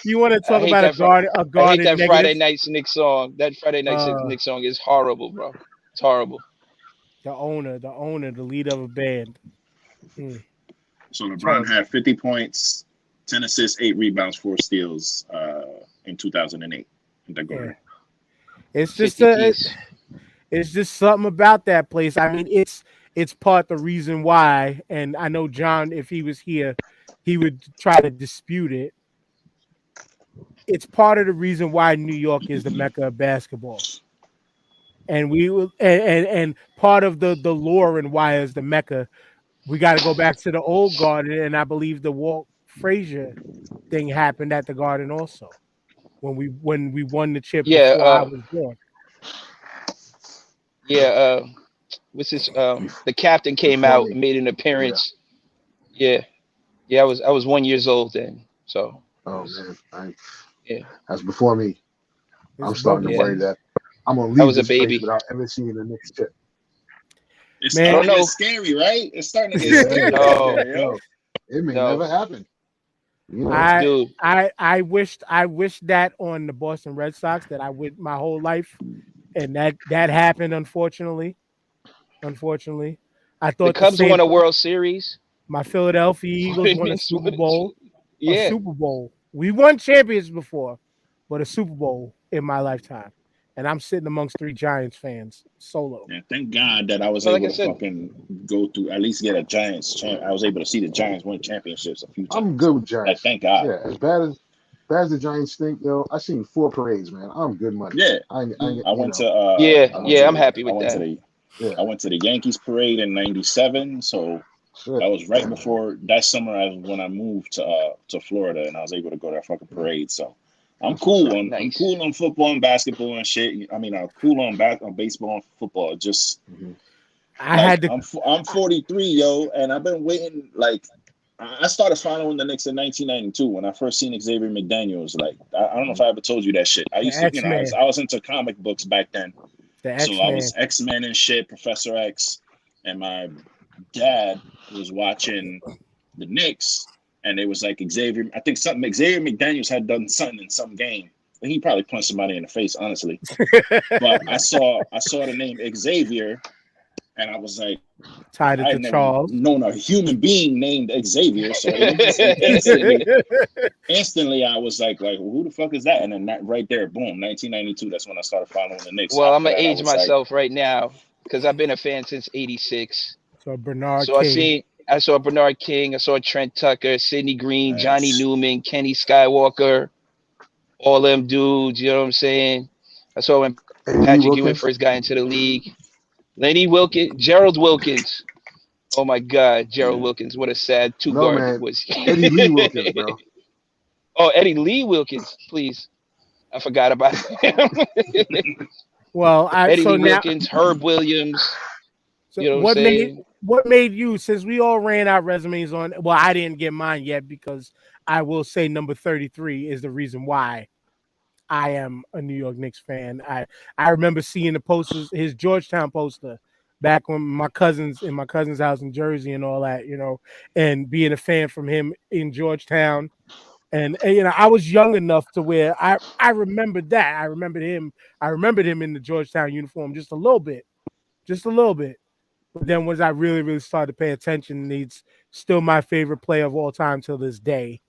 You want to I talk hate about that. a I hate guarded that negative? Friday Night Knick song. That Friday Night Uh, Knick song is horrible, bro. It's horrible. the leader of a band. Mm, So LeBron terrible. had 50 points, 10 assists, 8 rebounds, 4 steals in 2008 in the Yeah, Garden. it's just 50 piece. it's just something about that place. I mean, it's part the reason why. And I know John, if he was here, he would try to dispute it. it's part of the reason why New York is the mecca of basketball. And we will, and part of the lore and why is the mecca. We got to go back to the old Garden, and I believe the Walt Frazier thing happened at the Garden also when we won the chip Yeah, before I was born. yeah. What's this? The captain came Before out me. and made an Yeah. appearance. Yeah, yeah. I was 1 year old then, so it Oh was, man, yeah, that's before me. It's I'm above starting to you, yeah. worry man. that I'm gonna I leave was a this place baby. without ever seeing the Knicks chip. It's I Man, starting don't to get know. scary, right? It's starting to get Yeah, scary out No, there, yo. yo, it may no, never happen. You know, I dude. I wished that on the Boston Red Sox that I would my whole life, and that happened unfortunately. Unfortunately, I The thought the Cubs same won a thing. World Series. My Philadelphia Eagles won a Women's Super won a ch- Bowl. A Yeah, Super Bowl. We won champions before, but a Super Bowl in my lifetime. And I'm sitting amongst three Giants fans solo. And thank God that I was well, like able I to said, fucking go through at least get a Giants champ. I was able to see the Giants win championships a few I'm times. good with Like, Giants. thank God. Yeah, bad as the Giants think, yo, I seen 4 parades, man. I'm good money. Yeah, I I you went know, to yeah, I went yeah. to I'm the happy with that. yeah, I went to the Yankees parade in '97. So shit. that was right before that summer. When I moved to Florida, and I was able to go to that fucking parade. So I'm That's what's cool up. on Nice. football and basketball and shit. I mean, I'm cool on baseball and football. Just hmm I like had to I'm 43, yo, and I've been waiting. Like I started following the Knicks in 1992 when I first seen Xavier McDaniels. Like I don't know if I ever told you that shit. I the used to, you know, X-Men. I was into comic books back then. The So I X-Men. was X-Men and shit, Professor X, and my dad was watching the Knicks, and it was like Xavier. I think something Xavier McDaniels had done something in some game. He probably punched somebody in the face, honestly. But I saw the name Xavier, and I was like, Tied I it had to never Charles. known a human being named Xavier, so it just instantly I was like, well, who the fuck is that? And then that right there, boom, 1992. That's when I started following the Knicks. Well, I'm After gonna that, I age was like, myself right now because I've been a fan since '86. So Bernard So King. I saw Bernard King, I saw Trent Tucker, Sidney Green, Johnny nice. Newman, Kenny Skywalker, all them dudes. You know what I'm saying? I saw when Eddie Patrick Ewing Wilkins. first got into the league. Lenny Wilkins, Gerald Wilkins. Oh my God, Gerald Yeah. Wilkins. What a sad two No guard man, was. Eddie Lee Wilkins, bro. Oh, Eddie Lee Wilkins, please. I forgot about him. Well, Eddie so Lee now Wilkins, Herb Williams. so You know what I'm saying? what made you, since we all ran our resumes on, well, I didn't get mine yet because I will say number 33 is the reason why I am a New York Knicks fan. I remember seeing the posters, his Georgetown poster, back when my cousin's house in Jersey and all that, and being a fan from him in Georgetown. And I was young enough to where I remembered that. I remembered him in the Georgetown uniform just a little bit. Just a little bit. But then once I really, really started to pay attention, he's still my favorite player of all time till this day.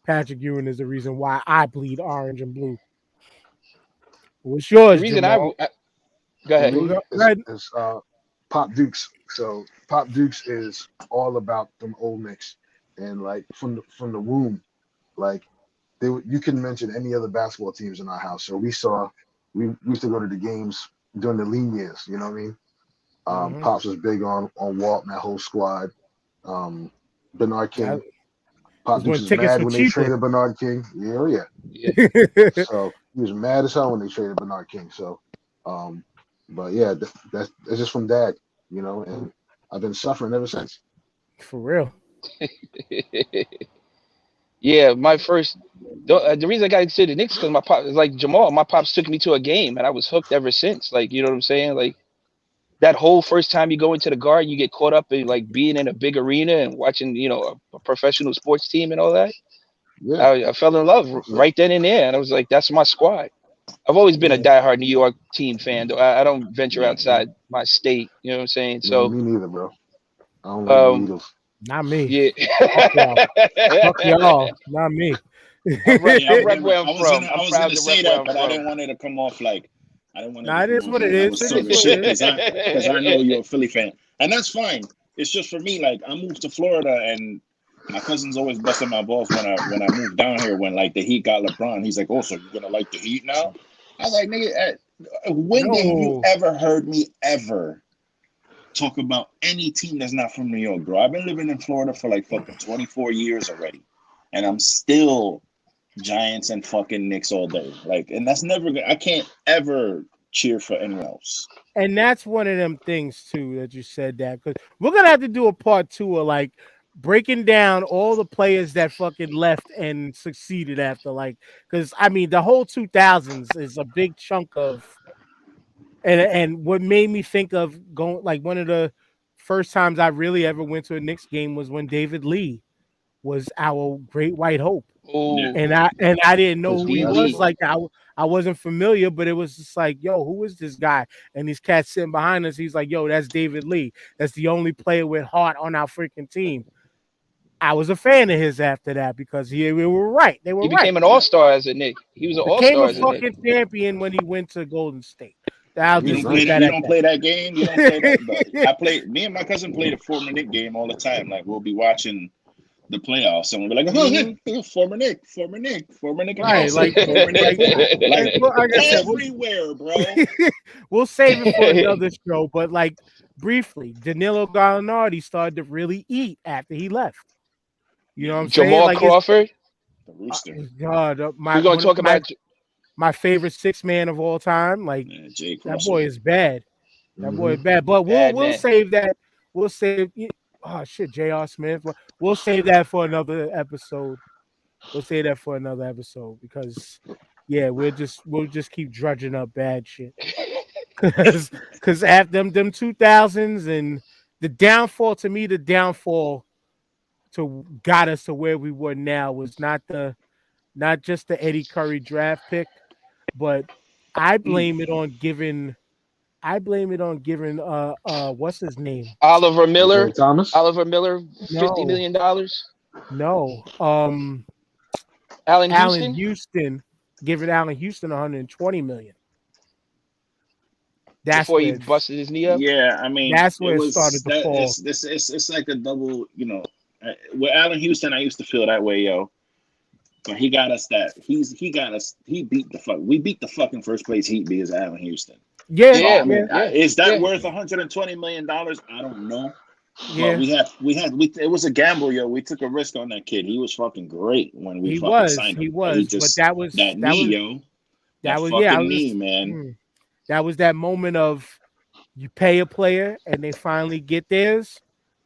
Patrick Ewing is the reason why I bleed orange and blue. What's The yours, reason Jamal? I go For ahead. me, Go is ahead. is Pop Dukes. So Pop Dukes is all about them old Knicks, and like from the womb, like you can mention any other basketball teams in our house. So we used to go to the games during the lean years. You know what I mean? Mhm. Pops was big on Walt and that whole squad. Um, Bernard That King. Pop was Dukes when was tickets mad were when they cheaper. traded Bernard King. Yeah, oh yeah. Yeah. So he was mad as hell when they traded Bernard King. So, um, but yeah, that's just from dad, and I've been suffering ever since. For real. Yeah, my first the reason I got into the Knicks because my pop is like Jamal. My pops took me to a game and I was hooked ever since. Like you know what I'm saying? Like that whole first time you go into the Garden, you get caught up in like being in a big arena and watching a professional sports team and all that. Yeah, I fell in love that's it. right then and there, and I was like, that's my squad. I've always been a Yeah. diehard New York team fan. Though I don't venture Yeah. outside my state. You know what I'm saying? Man, So me neither, bro. I don't like the um, Eagles. Not me. yeah. Fuck y'all. Fuck y'all. Not me. Yeah, I rep where I'm from. I I'm was proud gonna to rep say where that, I'm but I from. didn't want it to come off like I didn't want it to Nah, it come is off what it like I is. was It is talking what it shit is. because I know you're a Philly fan, and that's fine. It's just for me, like I moved to Florida, and My cousin's always busting my balls when I moved down here. When like the Heat got LeBron, he's like, "Oh, so you're gonna like the Heat now?" I was like, "Nigga, when have you No. ever heard me ever talk about any team that's not from New York, bro? I've been living in Florida for like fucking 24 years already, and I'm still Giants and fucking Knicks all day. Like, and that's never. I can't ever cheer for anyone else. And that's one of them things too that you said that, because we're gonna have to do a part 2 of like breaking down all the players that fucking left and succeeded after, like, because I mean the whole 2000s is a big chunk of, and what made me think of going, like, one of the first times I really ever went to a Knicks game was when David Lee was our great white hope. Yeah. Oh, And I didn't know who he was. Basketball. Like I wasn't familiar, but it was just like, yo, who is this guy? And these cats sitting behind us. He's like, yo, that's David Lee. That's the only player with heart on our freaking team. I was a fan of his after that because we were right. They were He right. became an all-star as a Knick. He was an Became all-star a as a Knick. fucking champion when he went to Golden State. I'll You just don't leave play that. that You at don't that. play that game. You don't play that. But I played. Me and my cousin played a former Knick game all the time. Like we'll be watching the playoffs, and we'll be like, "Oh, former Knick, former Knick, former Knick." Right, like former Knick, like I said, everywhere, bro. we'll save it for another show. But like briefly, Danilo Gallinari started to really eat after he left. You know what I'm saying? Jamal Like Crawford. The Rooster. God, We're gonna talk about. my favorite 6-man of all time. Like Yeah, Jake that Russell. boy is bad. That boy is Mhm. bad. But Bad we'll man. save that. We'll save. Oh shit, J.R. Smith. We'll save that for another episode. We'll save that for another episode because yeah, we'll just keep drudging up bad shit. Because after them 2000s and the downfall, to me, the downfall to got us to where we were now was not just the Eddie Curry draft pick, but I blame it on giving what's his name? Oliver Miller. Isaiah Thomas. Oliver Miller, $50 No. million. No. Allen Allen Houston. Houston, giving Allen Houston 120 million. That's Before he where busted his knee up. Yeah, I mean, That's where it started to that, fall. It's like a double. You know, with Allen Houston, I used to feel that way, yo. But he got us that. He got us. He beat the fuck. We beat the fucking first place Heat because of Allen Houston. Yeah, So, yeah, I mean, yeah, is that yeah. worth $120 million? I don't know. yeah. But it was a gamble, yo. We took a risk on that kid. He was fucking great when we He fucking was, signed him. he But was, he but just that was that knee, yo. that That was fucking yeah. I was knee, just, man. that was that moment of you pay a player and they finally get theirs,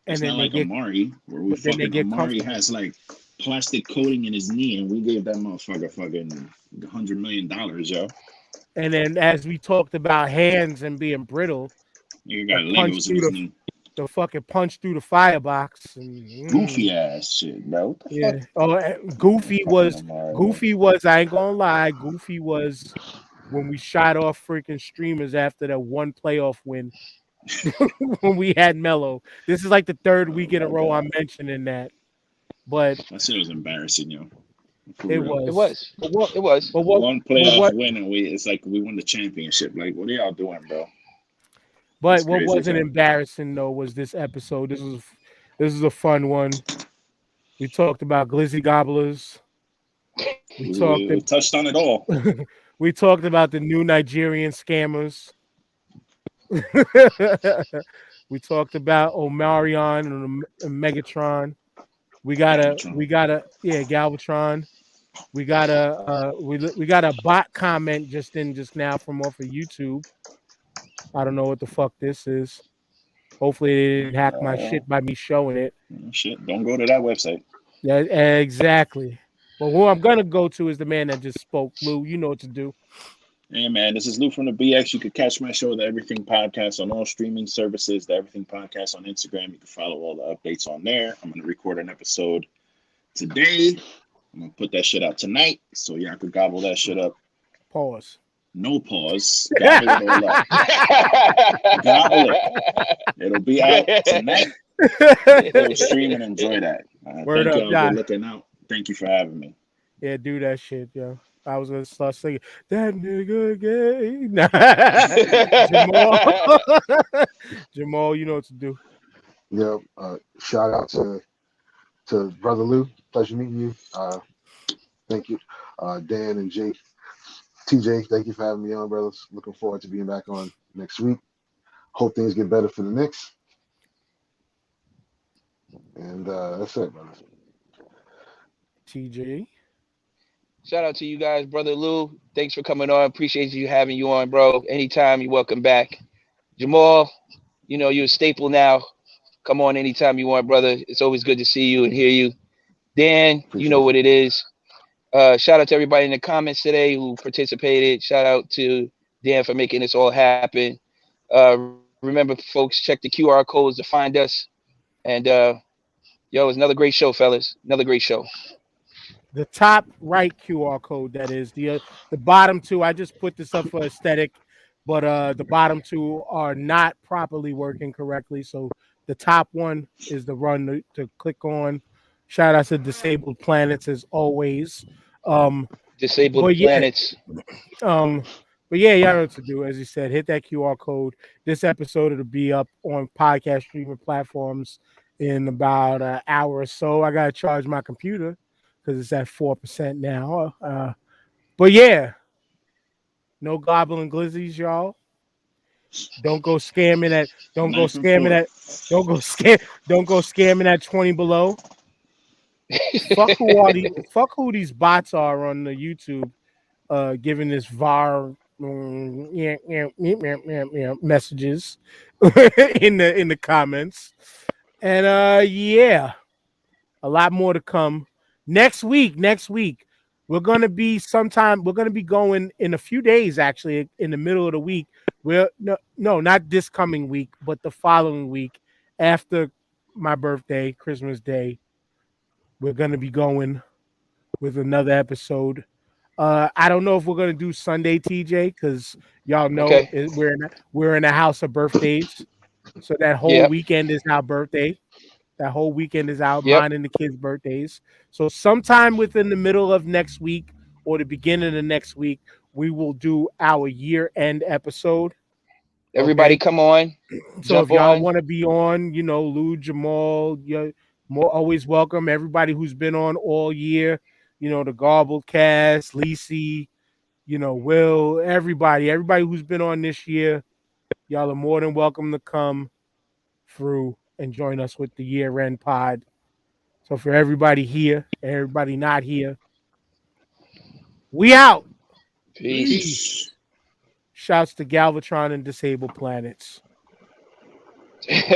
and It's then not they like get Amari, where we but then they fucking get Amari comfortable. has like plastic coating in his knee, and we gave that motherfucker fucking $100 million, yo. And then as we talked about hands and being brittle, You the got punch Legos in through his knee. the fucking punch through the firebox and Goofy ass shit, bro. What the yeah. fuck? Oh, Goofy was I ain't gonna lie. Goofy was when we shot off freaking streamers after that one playoff win when we had Melo. This is like the third week in a row I'm mentioning that, but That shit was embarrassing, yo. For it real. It was. was. But what? It was. But what? One But playoff what? win, and it's like we won the championship. Like, what are y'all doing, bro? But It's what crazy, wasn't fam. embarrassing though was this episode. This is a fun one. We talked about glizzy gobblers. We touched on it all. We talked about the new Nigerian scammers. We talked about Omarion and Megatron. We got a Galvatron. We got a bot comment just now from off of YouTube. I don't know what the fuck this is. Hopefully they didn't hack my shit by me showing it. Shit, don't go to that website. Yeah, exactly. But who I'm gonna go to is the man that just spoke. Lou, you know what to do. Hey man, this is Lou from the BX. You can catch my show, The Everything Podcast, on all streaming services. The Everything Podcast on Instagram. You can follow all the updates on there. I'm gonna record an episode today. I'm gonna put that shit out tonight, so y'all could gobble that shit up. Pause. No pause. Gobble it all up. Gobble it. It'll be out tonight. Go stream and enjoy that. Word thank up, y'all yeah. for looking out. Thank you for having me. Yeah, do that shit, yo. I was gonna start singing that nigga gay. Nah. Jamal, you know what to do. Shout out to to Brother Lou, pleasure meeting you. Thank you. Dan and Jake. TJ, thank you for having me on, brothers. Looking forward to being back on next week. Hope things get better for the Knicks. And that's it, brothers. TJ. Shout out to you guys, brother Lou. Thanks for coming on. Appreciate you having you on, bro. Anytime, you're welcome back. Jamal, you're a staple now. Come on anytime you want, brother. It's always good to see you and hear you. Dan, you know Appreciate what you. it is. Shout out to everybody in the comments today who participated. Shout out to Dan for making this all happen. Remember, folks, check the QR codes to find us. And it's another great show, fellas. Another great show. The top right QR code, that is the bottom two. I just put this up for aesthetic, but the bottom two are not properly working correctly. So the top one is the run to click on. Shout out to Disabled Planets as always. Um, Disabled but yeah, planets. um, y'all know what to do. As you said, hit that QR code. This episode will be up on podcast streaming platforms in about an hour or so. I gotta charge my computer because it's at 4% now. But yeah, no goblin glizzies, y'all. Don't go scamming at. Don't go Knife and scamming fork. at. Don't go scam. Don't go scamming at 20 below. Fuck who are these? Fuck who these bots are on the YouTube. Giving this var messages in the comments, and yeah, a lot more to come next week. We're gonna be going in a few days, actually, in the middle of the week. No, not this coming week, but the following week after my birthday, Christmas Day. We're gonna be going with another episode. I don't know if we're gonna do Sunday, TJ, because y'all know Okay. we're in a house of birthdays. So that whole Yep. weekend is our birthday. That whole weekend is out, Yep. mine and the kids' birthdays. So sometime within the middle of next week or the beginning of next week, we will do our year-end episode. Everybody Okay. come on. So if Jump y'all on. want to be on, Lou, Jamal, you're more always welcome. Everybody who's been on all year, the Garbled Cast, Lisi, Will, everybody who's been on this year, y'all are more than welcome to come through and join us with the year-end pod. So for everybody here, everybody not here, we out. Peace. Peace. Peace. Shouts to Galvatron and Disabled Planets.